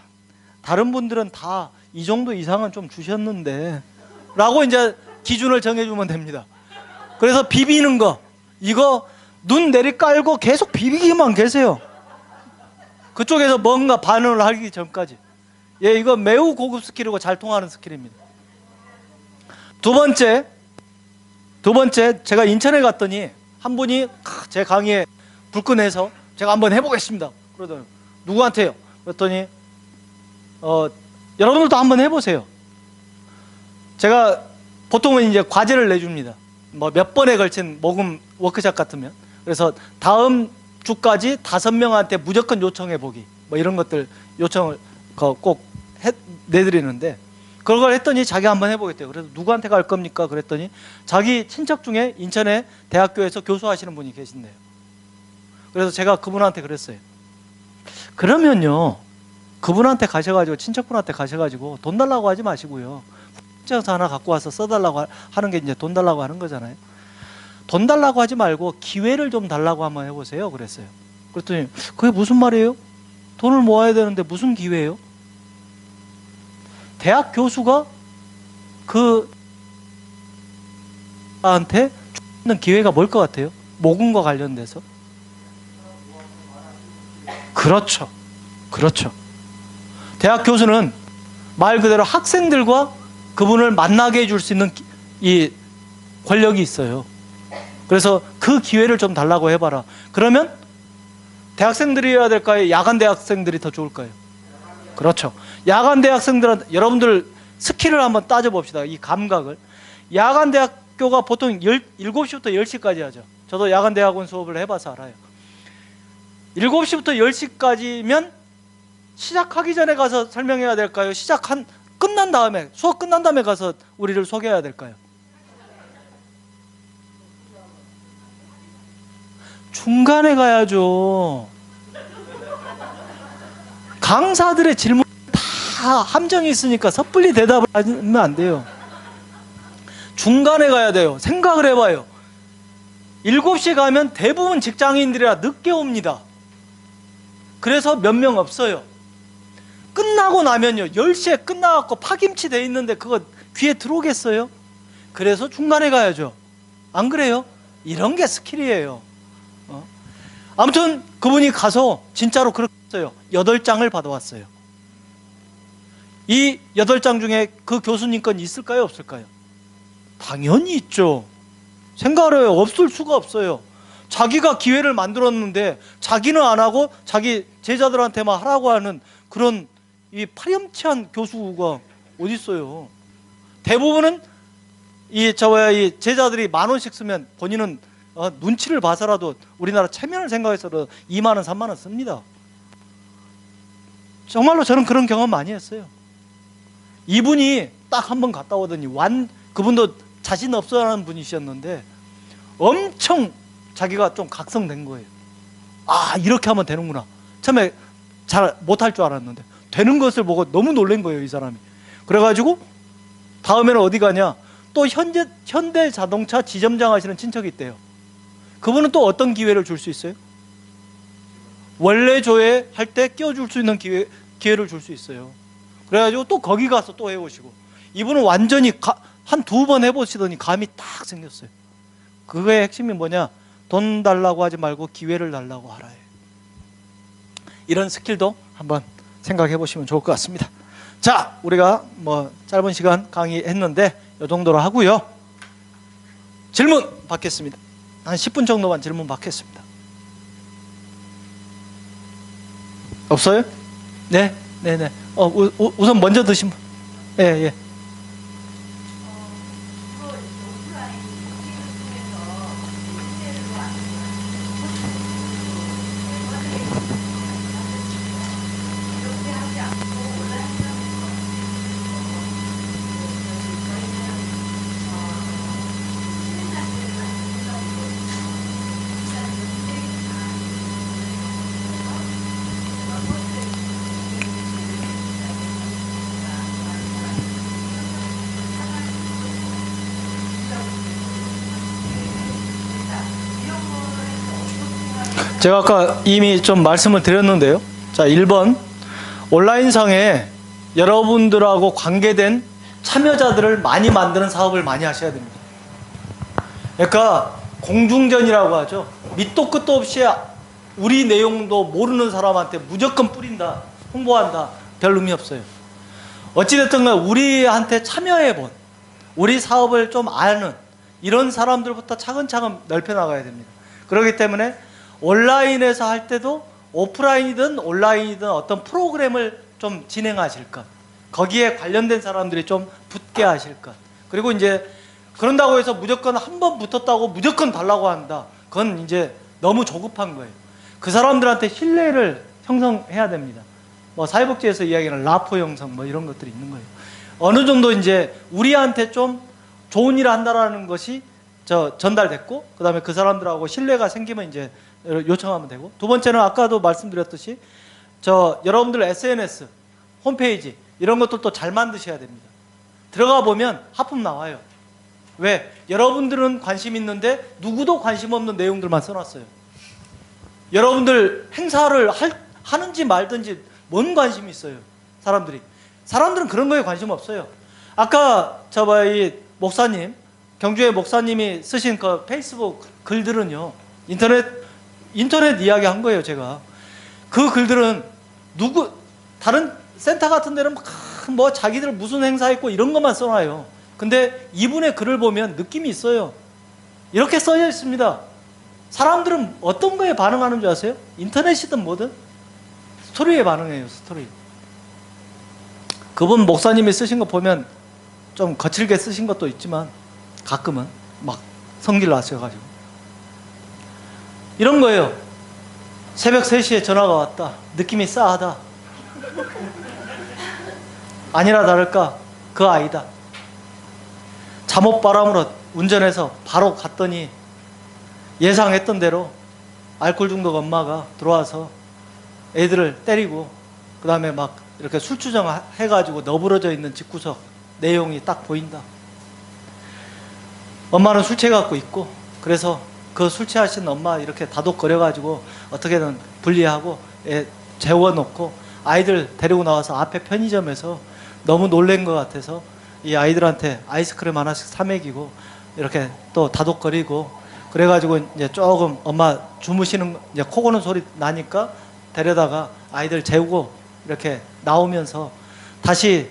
[SPEAKER 4] 다른 분들은 다 이 정도 이상은 좀 주셨는데 라고 이제 기준을 정해주면 됩니다. 그래서 비비는 거 이거 눈 내리 깔고 계속 비비기만 계세요. 그쪽에서 뭔가 반응을 하기 전까지. 예, 이거 매우 고급 스킬이고 잘 통하는 스킬입니다. 두 번째 제가 인천에 갔더니 한 분이 제 강의에 불끈해서 제가 한번 해보겠습니다. 그러더니 누구한테요? 그랬더니 여러분들도 한번 해보세요. 제가 보통은 이제 과제를 내줍니다. 뭐 몇 번에 걸친 모금 워크샵 같으면. 그래서 다음 주까지 5명한테 무조건 요청해 보기. 뭐 이런 것들 요청을 꼭 내드리는데 그걸 했더니 자기 한번 해보겠대요. 그래서 누구한테 갈 겁니까? 그랬더니 자기 친척 중에 인천에 대학교에서 교수하시는 분이 계신대요. 그래서 제가 그분한테 그랬어요. 그러면요, 그분한테 가셔가지고 친척분한테 가셔가지고 돈 달라고 하지 마시고요. 후증서 하나 갖고 와서 써달라고 하는 게 이제 돈 달라고 하는 거잖아요. 돈 달라고 하지 말고 기회를 좀 달라고 한번 해보세요. 그랬어요. 그랬더니 그게 무슨 말이에요? 돈을 모아야 되는데 무슨 기회예요? 대학 교수가 그한테 주는 기회가 뭘 것 같아요? 모금과 관련돼서? 그렇죠. 대학 교수는 말 그대로 학생들과 그분을 만나게 해줄 수 있는 이 권력이 있어요. 그래서 그 기회를 좀 달라고 해봐라. 그러면 대학생들이어야 될까요? 야간 대학생들이 더 좋을까요? 그렇죠. 야간 대학생들한테 여러분들 스킬을 한번 따져봅시다. 이 감각을. 야간 대학교가 보통 7시부터 10시까지 하죠. 저도 야간 대학원 수업을 해봐서 알아요. 7시부터 10시까지면 시작하기 전에 가서 설명해야 될까요? 끝난 다음에, 수업 끝난 다음에 가서 우리를 소개해야 될까요? 중간에 가야죠. 강사들의 질문 다 함정이 있으니까 섣불리 대답을 하면 안 돼요. 중간에 가야 돼요. 생각을 해봐요. 7시에 가면 대부분 직장인들이라 늦게 옵니다. 그래서 몇 명 없어요. 끝나고 나면요, 10시에 끝나갖고 파김치 돼 있는데 그거 귀에 들어오겠어요? 그래서 중간에 가야죠. 안 그래요? 이런 게 스킬이에요. 아무튼 그분이 가서 진짜로 그렇게 했어요. 8장을 받아왔어요. 이 8장 중에 그 교수님 건 있을까요? 없을까요? 당연히 있죠. 생각을 해요. 없을 수가 없어요. 자기가 기회를 만들었는데 자기는 안 하고 자기 제자들한테만 하라고 하는 그런 이 파렴치한 교수가 어디 있어요? 대부분은 이 제자들이 10,000원씩 쓰면 본인은 눈치를 봐서라도 우리나라 체면을 생각해서도 20,000원, 30,000원 씁니다. 정말로 저는 그런 경험 많이 했어요. 이분이 딱 한 번 갔다 오더니 그분도 자신 없어하는 분이셨는데 엄청 자기가 좀 각성된 거예요. 아, 이렇게 하면 되는구나. 처음에 잘 못할 줄 알았는데 되는 것을 보고 너무 놀란 거예요, 이 사람이. 그래가지고 다음에는 어디 가냐? 또 현대 자동차 지점장 하시는 친척이 있대요. 그분은 또 어떤 기회를 줄 수 있어요? 원래 조회할 때 끼워줄 수 있는 기회를 줄 수 있어요. 그래가지고 또 거기 가서 또 해보시고, 이분은 완전히 한 2번 해보시더니 감이 딱 생겼어요. 그거의 핵심이 뭐냐? 돈 달라고 하지 말고 기회를 달라고 하라. 이런 스킬도 한번 생각해 보시면 좋을 것 같습니다. 자, 우리가 뭐 짧은 시간 강의했는데 이 정도로 하고요. 질문 받겠습니다. 한 10분 정도만 질문 받겠습니다. 없어요? 네. 우선 먼저 드신 분. 예. 제가 아까 이미 좀 말씀을 드렸는데요. 자, 1번 온라인상에 여러분들하고 관계된 참여자들을 많이 만드는 사업을 많이 하셔야 됩니다. 그러니까 공중전이라고 하죠. 밑도 끝도 없이 우리 내용도 모르는 사람한테 무조건 뿌린다, 홍보한다, 별 의미 없어요. 어찌됐든 간에 우리한테 참여해본, 우리 사업을 좀 아는 이런 사람들부터 차근차근 넓혀나가야 됩니다. 그렇기 때문에 온라인에서 할 때도 오프라인이든 온라인이든 어떤 프로그램을 좀 진행하실 것, 거기에 관련된 사람들이 좀 붙게 하실 것. 그리고 이제 그런다고 해서 무조건 한 번 붙었다고 무조건 달라고 한다. 그건 이제 너무 조급한 거예요. 그 사람들한테 신뢰를 형성해야 됩니다. 뭐 사회복지에서 이야기하는 라포 형성 뭐 이런 것들이 있는 거예요. 어느 정도 이제 우리한테 좀 좋은 일을 한다라는 것이 전달됐고, 그 다음에 그 사람들하고 신뢰가 생기면 이제 요청하면 되고, 두 번째는 아까도 말씀드렸듯이 여러분들 SNS, 홈페이지 이런 것들도 잘 만드셔야 됩니다. 들어가 보면 하품 나와요. 왜? 여러분들은 관심 있는데 누구도 관심 없는 내용들만 써놨어요. 여러분들 행사를 하는지 말든지 뭔 관심이 있어요, 사람들이. 사람들은 그런 거에 관심 없어요. 아까 이 목사님, 경주의 목사님이 쓰신 그 페이스북 글들은요, 인터넷 이야기 한 거예요, 제가. 그 글들은 다른 센터 같은 데는 뭐 자기들 무슨 행사 있고 이런 것만 써놔요. 근데 이분의 글을 보면 느낌이 있어요. 이렇게 써져 있습니다. 사람들은 어떤 거에 반응하는 줄 아세요? 인터넷이든 뭐든 스토리에 반응해요, 스토리. 그분 목사님이 쓰신 거 보면 좀 거칠게 쓰신 것도 있지만 가끔은 막 성질 나셔가지고 이런 거예요. 새벽 3시에 전화가 왔다. 느낌이 싸하다. 아니나 다를까 그 아이다. 잠옷바람으로 운전해서 바로 갔더니 예상했던 대로 알코올 중독 엄마가 들어와서 애들을 때리고, 그 다음에 막 이렇게 술주정 해가지고 너부러져 있는 집구석 내용이 딱 보인다. 엄마는 술 취해갖고 있고, 그래서 그 술 취하신 엄마 이렇게 다독거려가지고 어떻게든 분리하고 재워놓고 아이들 데리고 나와서 앞에 편의점에서 너무 놀란 것 같아서 이 아이들한테 아이스크림 하나씩 사 먹이고 이렇게 또 다독거리고, 그래가지고 이제 조금 엄마 주무시는 이제 코 고는 소리 나니까 데려다가 아이들 재우고 이렇게 나오면서 다시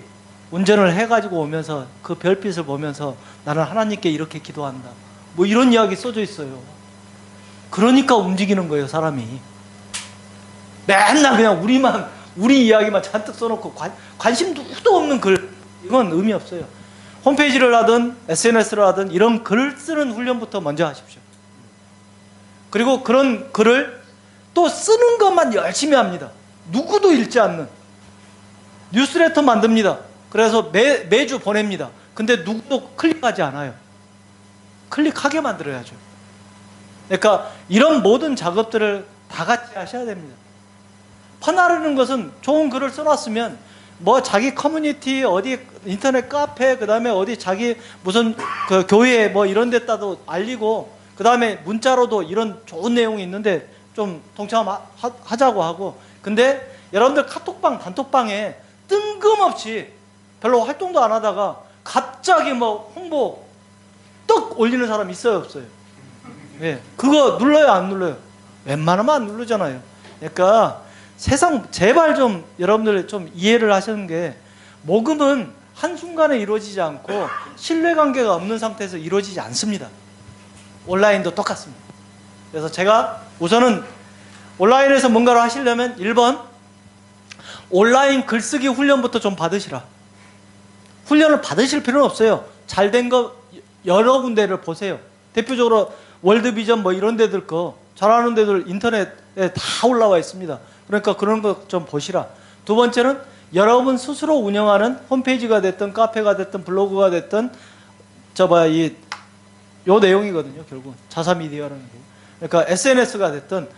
[SPEAKER 4] 운전을 해가지고 오면서 그 별빛을 보면서 나는 하나님께 이렇게 기도한다. 뭐 이런 이야기 써져 있어요. 그러니까 움직이는 거예요, 사람이. 맨날 그냥 우리 이야기만 잔뜩 써놓고 관심도 후도 없는 글, 이건 의미 없어요. 홈페이지를 하든 SNS를 하든 이런 글 쓰는 훈련부터 먼저 하십시오. 그리고 그런 글을 또 쓰는 것만 열심히 합니다. 누구도 읽지 않는 뉴스레터 만듭니다. 그래서 매주 보냅니다. 근데 누구도 클릭하지 않아요. 클릭하게 만들어야죠. 그러니까 이런 모든 작업들을 다 같이 하셔야 됩니다. 퍼나르는 것은 좋은 글을 써놨으면 뭐 자기 커뮤니티 어디 인터넷 카페, 그 다음에 어디 자기 무슨 그 교회 뭐 이런 데다도 알리고, 그 다음에 문자로도 이런 좋은 내용이 있는데 좀 동참하자고 하고. 근데 여러분들 카톡방 단톡방에 뜬금없이 별로 활동도 안 하다가 갑자기 뭐 홍보 떡 올리는 사람 있어요, 없어요? 예, 그거 눌러요, 안 눌러요? 웬만하면 안 누르잖아요. 그러니까 세상 제발 좀 여러분들 좀 이해를 하시는 게, 모금은 한순간에 이루어지지 않고 신뢰관계가 없는 상태에서 이루어지지 않습니다. 온라인도 똑같습니다. 그래서 제가 우선은 온라인에서 뭔가를 하시려면 1번 온라인 글쓰기 훈련부터 좀 받으시라. 훈련을 받으실 필요는 없어요. 잘된 거 여러 군데를 보세요. 대표적으로 월드비전 뭐 이런 데들 거 잘하는 데들 인터넷에 다 올라와 있습니다. 그러니까 그런 거 좀 보시라. 두 번째는 여러분 스스로 운영하는 홈페이지가 됐든 카페가 됐든 블로그가 됐든 요 내용이거든요. 결국 자사미디어라는 거. 그러니까 SNS가 됐든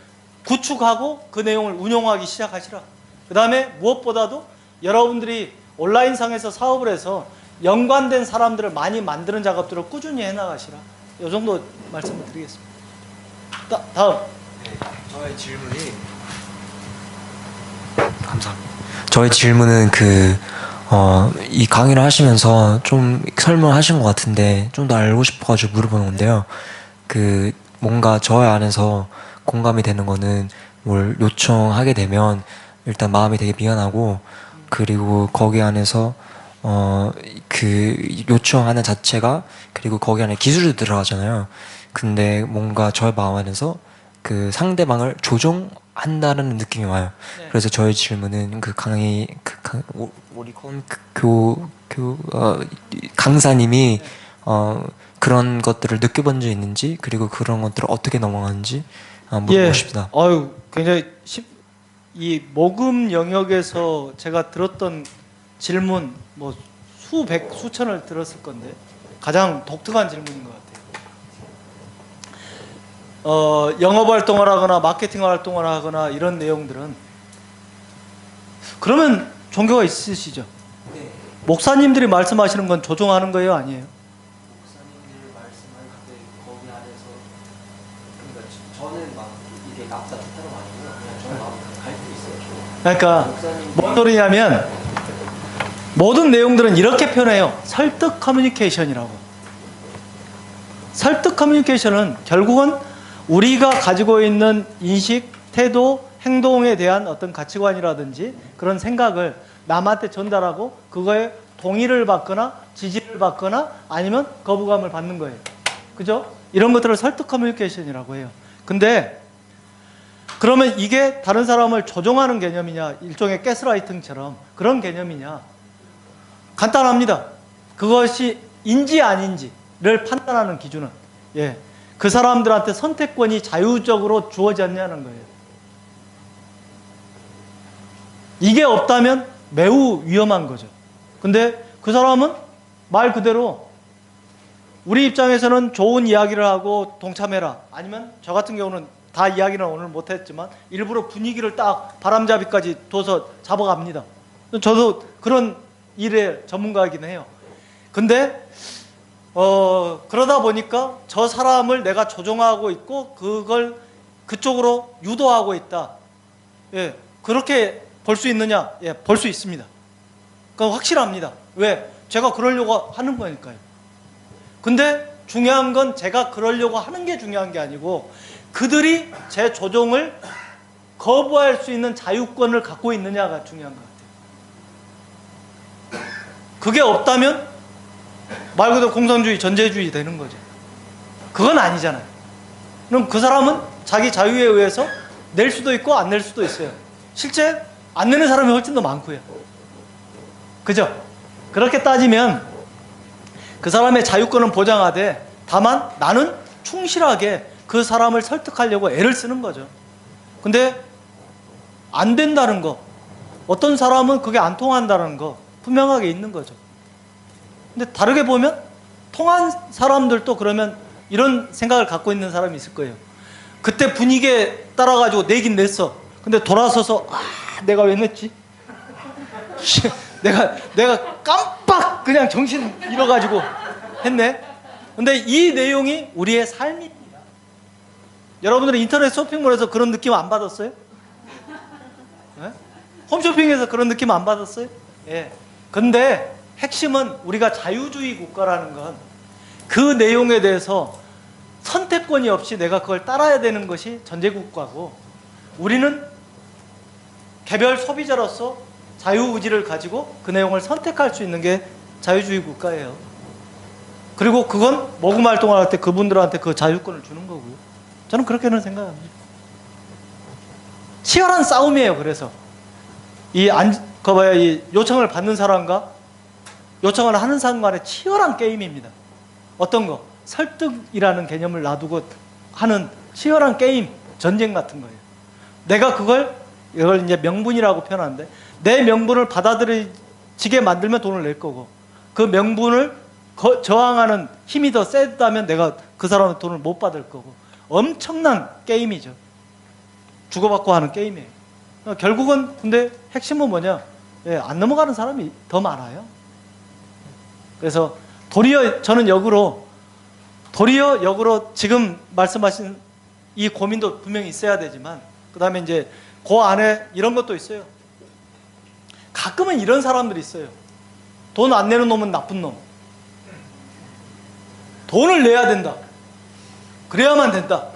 [SPEAKER 4] 구축하고 그 내용을 운용하기 시작하시라. 그 다음에 무엇보다도 여러분들이 온라인상에서 사업을 해서 연관된 사람들을 많이 만드는 작업들을 꾸준히 해나가시라. 이 정도 말씀을 드리겠습니다. 다음.
[SPEAKER 2] 네.
[SPEAKER 5] 저의 질문이 감사합니다. 저의 질문은 이 강의를 하시면서 좀 설명하신 것 같은데 좀 더 알고 싶어가지고 물어보는 건데요. 뭔가 저의 안에서 공감이 되는 거는 뭘 요청하게 되면 일단 마음이 되게 미안하고, 그리고 거기 안에서 요청하는 자체가, 그리고 거기 안에 기술도 들어가잖아요. 근데 뭔가 저의 마음 안에서 상대방을 조종한다는 느낌이 와요.
[SPEAKER 4] 네.
[SPEAKER 5] 그래서 저의 질문은 오리콘 강사님이 그런 것들을 느껴본 적 있는지, 그리고 그런 것들을 어떻게 넘어가는지 물어보고 싶다.
[SPEAKER 4] 굉장히 이 모금 영역에서 제가 들었던 질문 뭐 수백 수천을 들었을 건데 가장 독특한 질문인 것 같아요. 영업 활동을 하거나 마케팅 활동을 하거나 이런 내용들은 그러면 종교가 있으시죠?
[SPEAKER 5] 네.
[SPEAKER 4] 목사님들이 말씀하시는 건 조종하는 거예요, 아니에요?
[SPEAKER 5] 목사님들 말씀할 때 거기 안에서 그러니까 저는 막 이게 납작 스타로 아니고요. 그냥 저는 마음 갈고 있어요.
[SPEAKER 4] 그러니까
[SPEAKER 5] 목사님
[SPEAKER 4] 뭔 소리냐면 모든 내용들은 이렇게 표현해요. 설득 커뮤니케이션이라고. 설득 커뮤니케이션은 결국은 우리가 가지고 있는 인식, 태도, 행동에 대한 어떤 가치관이라든지 그런 생각을 남한테 전달하고 그거에 동의를 받거나 지지를 받거나 아니면 거부감을 받는 거예요. 그죠? 이런 것들을 설득 커뮤니케이션이라고 해요. 근데 그러면 이게 다른 사람을 조종하는 개념이냐, 일종의 가스라이팅처럼 그런 개념이냐? 간단합니다. 그것이 인지 아닌지를 판단하는 기준은 그 사람들한테 선택권이 자유적으로 주어졌냐는 거예요. 이게 없다면 매우 위험한 거죠. 근데 그 사람은 말 그대로 우리 입장에서는 좋은 이야기를 하고 동참해라. 아니면 저 같은 경우는 다 이야기는 오늘 못했지만 일부러 분위기를 딱 바람잡이까지 둬서 잡아갑니다. 저도 그런 일의 전문가이긴 해요. 근데 그러다 보니까 저 사람을 내가 조종하고 있고 그걸 그쪽으로 유도하고 있다. 그렇게 볼 수 있느냐? 볼 수 있습니다. 그건 확실합니다. 왜? 제가 그러려고 하는 거니까요. 근데 중요한 건 제가 그러려고 하는 게 중요한 게 아니고 그들이 제 조종을 거부할 수 있는 자유권을 갖고 있느냐가 중요한 것 같아요. 그게 없다면 말 그대로 공산주의, 전제주의 되는 거죠. 그건 아니잖아요. 그럼 그 사람은 자기 자유에 의해서 낼 수도 있고 안 낼 수도 있어요. 실제 안 내는 사람이 훨씬 더 많고요. 그죠? 그렇게 따지면 그 사람의 자유권은 보장하되 다만 나는 충실하게 그 사람을 설득하려고 애를 쓰는 거죠. 근데 안 된다는 거, 어떤 사람은 그게 안 통한다는 거 분명하게 있는 거죠. 근데 다르게 보면 통한 사람들도 그러면 이런 생각을 갖고 있는 사람이 있을 거예요. 그때 분위기에 따라가지고 내긴 냈어. 근데 돌아서서 내가 왜 냈지? 내가 깜빡 그냥 정신 잃어가지고 했네. 근데 이 내용이 우리의 삶입니다. 여러분들은 인터넷 쇼핑몰에서 그런 느낌 안 받았어요? 네? 홈쇼핑에서 그런 느낌 안 받았어요? 근데 핵심은 우리가 자유주의 국가라는 건 그 내용에 대해서 선택권이 없이 내가 그걸 따라야 되는 것이 전제국가고, 우리는 개별 소비자로서 자유의지를 가지고 그 내용을 선택할 수 있는 게 자유주의 국가예요. 그리고 그건 모금 활동을 할 때 그분들한테 그 자유권을 주는 거고요. 저는 그렇게는 생각합니다. 치열한 싸움이에요. 그래서 이 요청을 받는 사람과 요청을 하는 사람 간의 치열한 게임입니다. 어떤 거? 설득이라는 개념을 놔두고 하는 치열한 게임, 전쟁 같은 거예요. 내가 이걸 이제 명분이라고 표현하는데, 내 명분을 받아들이지게 만들면 돈을 낼 거고, 그 명분을 저항하는 힘이 더 세다면 내가 그 사람의 돈을 못 받을 거고, 엄청난 게임이죠. 주고받고 하는 게임이에요. 결국은 근데 핵심은 뭐냐? 안 넘어가는 사람이 더 많아요. 그래서 도리어 역으로 지금 말씀하신 이 고민도 분명히 있어야 되지만 그다음에 이제 그 안에 이런 것도 있어요. 가끔은 이런 사람들이 있어요. 돈 안 내는 놈은 나쁜 놈. 돈을 내야 된다. 그래야만 된다.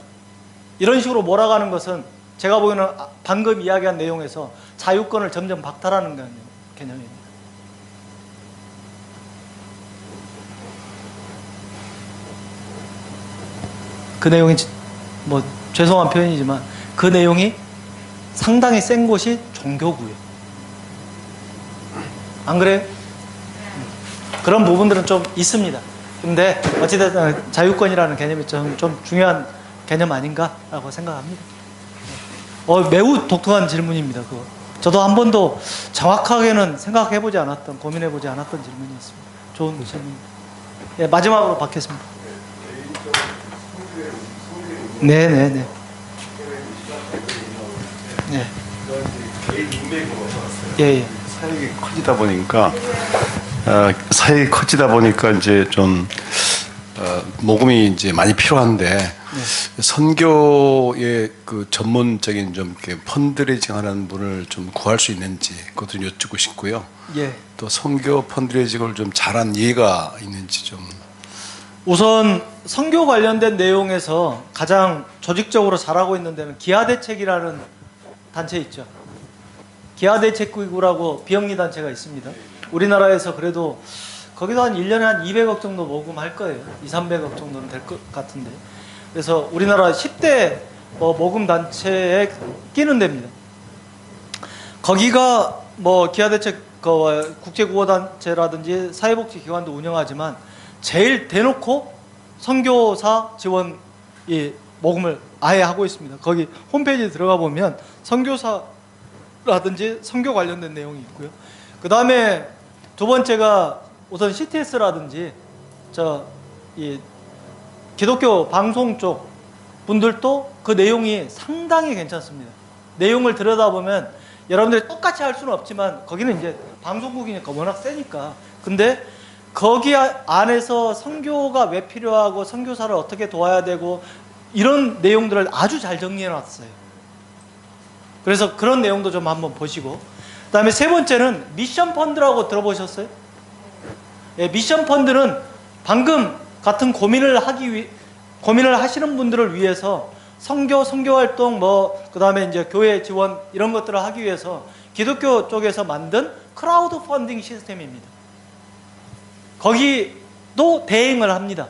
[SPEAKER 4] 이런 식으로 몰아가는 것은 제가 보기에는 방금 이야기한 내용에서 자유권을 점점 박탈하는 개념입니다. 그 내용이 뭐 죄송한 표현이지만 그 내용이 상당히 센 곳이 종교고요. 안 그래요? 그런 부분들은 좀 있습니다. 근데 어찌됐든 자유권이라는 개념이 좀 중요한 개념 아닌가라고 생각합니다. 매우 독특한 질문입니다. 그거. 저도 한 번도 정확하게는 생각해보지 않았던, 고민해보지 않았던 질문이었습니다. 좋은 질문입니다. 예, 마지막으로 받겠습니다. 네네네. 네. 예, 예.
[SPEAKER 6] 사역이 커지다 보니까 이제 좀 모금이 이제 많이 필요한데 선교의 그 전문적인 좀 이렇게 펀드레이징하는 분을 좀 구할 수 있는지 그것도 여쭙고 싶고요.
[SPEAKER 4] 예.
[SPEAKER 6] 또 선교 펀드레이징을 좀 잘한 예가 있는지 좀.
[SPEAKER 4] 우선 선교 관련된 내용에서 가장 조직적으로 잘하고 있는 데는 기아대책이라는 단체 있죠. 기아대책기구라고 비영리 단체가 있습니다. 우리나라에서 그래도 거기도 한 1년에 한 200억 정도 모금할 거예요. 200~300억 정도는 될 것 같은데. 그래서 우리나라 10대 모금 단체에 끼는 데입니다. 거기가 뭐 기아대책 국제구호단체라든지 사회복지기관도 운영하지만 제일 대놓고 선교사 지원 모금을 아예 하고 있습니다. 거기 홈페이지에 들어가 보면 선교사라든지 선교 관련된 내용이 있고요. 그 다음에 두 번째가 우선 CTS라든지 기독교 방송 쪽 분들도 그 내용이 상당히 괜찮습니다. 내용을 들여다보면 여러분들이 똑같이 할 수는 없지만 거기는 이제 방송국이니까 워낙 세니까. 근데 거기 안에서 선교가 왜 필요하고 선교사를 어떻게 도와야 되고 이런 내용들을 아주 잘 정리해 놨어요. 그래서 그런 내용도 좀 한번 보시고. 그 다음에 세 번째는 미션 펀드라고 들어보셨어요? 예, 미션 펀드는 방금 같은 고민을 하시는 분들을 위해서 선교 활동 그 다음에 이제 교회 지원 이런 것들을 하기 위해서 기독교 쪽에서 만든 크라우드 펀딩 시스템입니다. 거기도 대행을 합니다.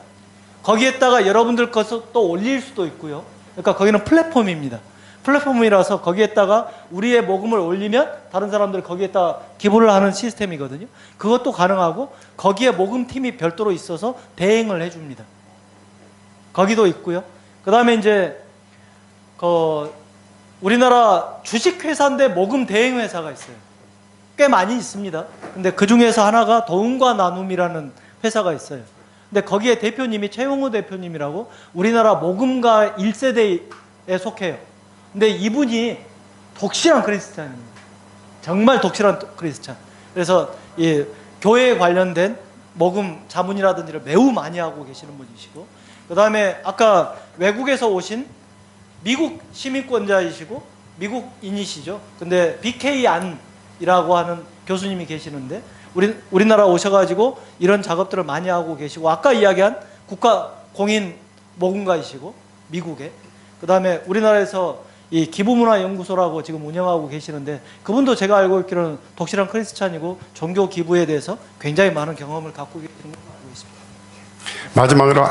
[SPEAKER 4] 거기에다가 여러분들 것을 또 올릴 수도 있고요. 그러니까 거기는 플랫폼입니다. 플랫폼이라서 거기에다가 우리의 모금을 올리면 다른 사람들 거기에다가 기부를 하는 시스템이거든요. 그것도 가능하고 거기에 모금팀이 별도로 있어서 대행을 해줍니다. 거기도 있고요. 그 다음에 이제 우리나라 주식회사인데 모금 대행회사가 있어요. 꽤 많이 있습니다. 근데 그 중에서 하나가 도움과 나눔이라는 회사가 있어요. 근데 거기에 대표님이 최용호 대표님이라고 우리나라 모금가 1세대에 속해요. 근데 이분이 독실한 크리스찬입니다. 정말 독실한 크리스찬. 그래서 교회에 관련된 모금 자문이라든지를 매우 많이 하고 계시는 분이시고, 그 다음에 아까 외국에서 오신 미국 시민권자이시고 미국인이시죠. 근데 BK 안이라고 하는 교수님이 계시는데 우리나라 오셔가지고 이런 작업들을 많이 하고 계시고, 아까 이야기한 국가 공인 모금가이시고 미국에, 그 다음에 우리나라에서 이 기부문화연구소라고 지금 운영하고 계시는데 그분도 제가 알고 있기로는 독실한 크리스찬이고 종교 기부에 대해서 굉장히 많은 경험을 갖고 계시는 걸로 알고 있습니다.
[SPEAKER 7] 마지막으로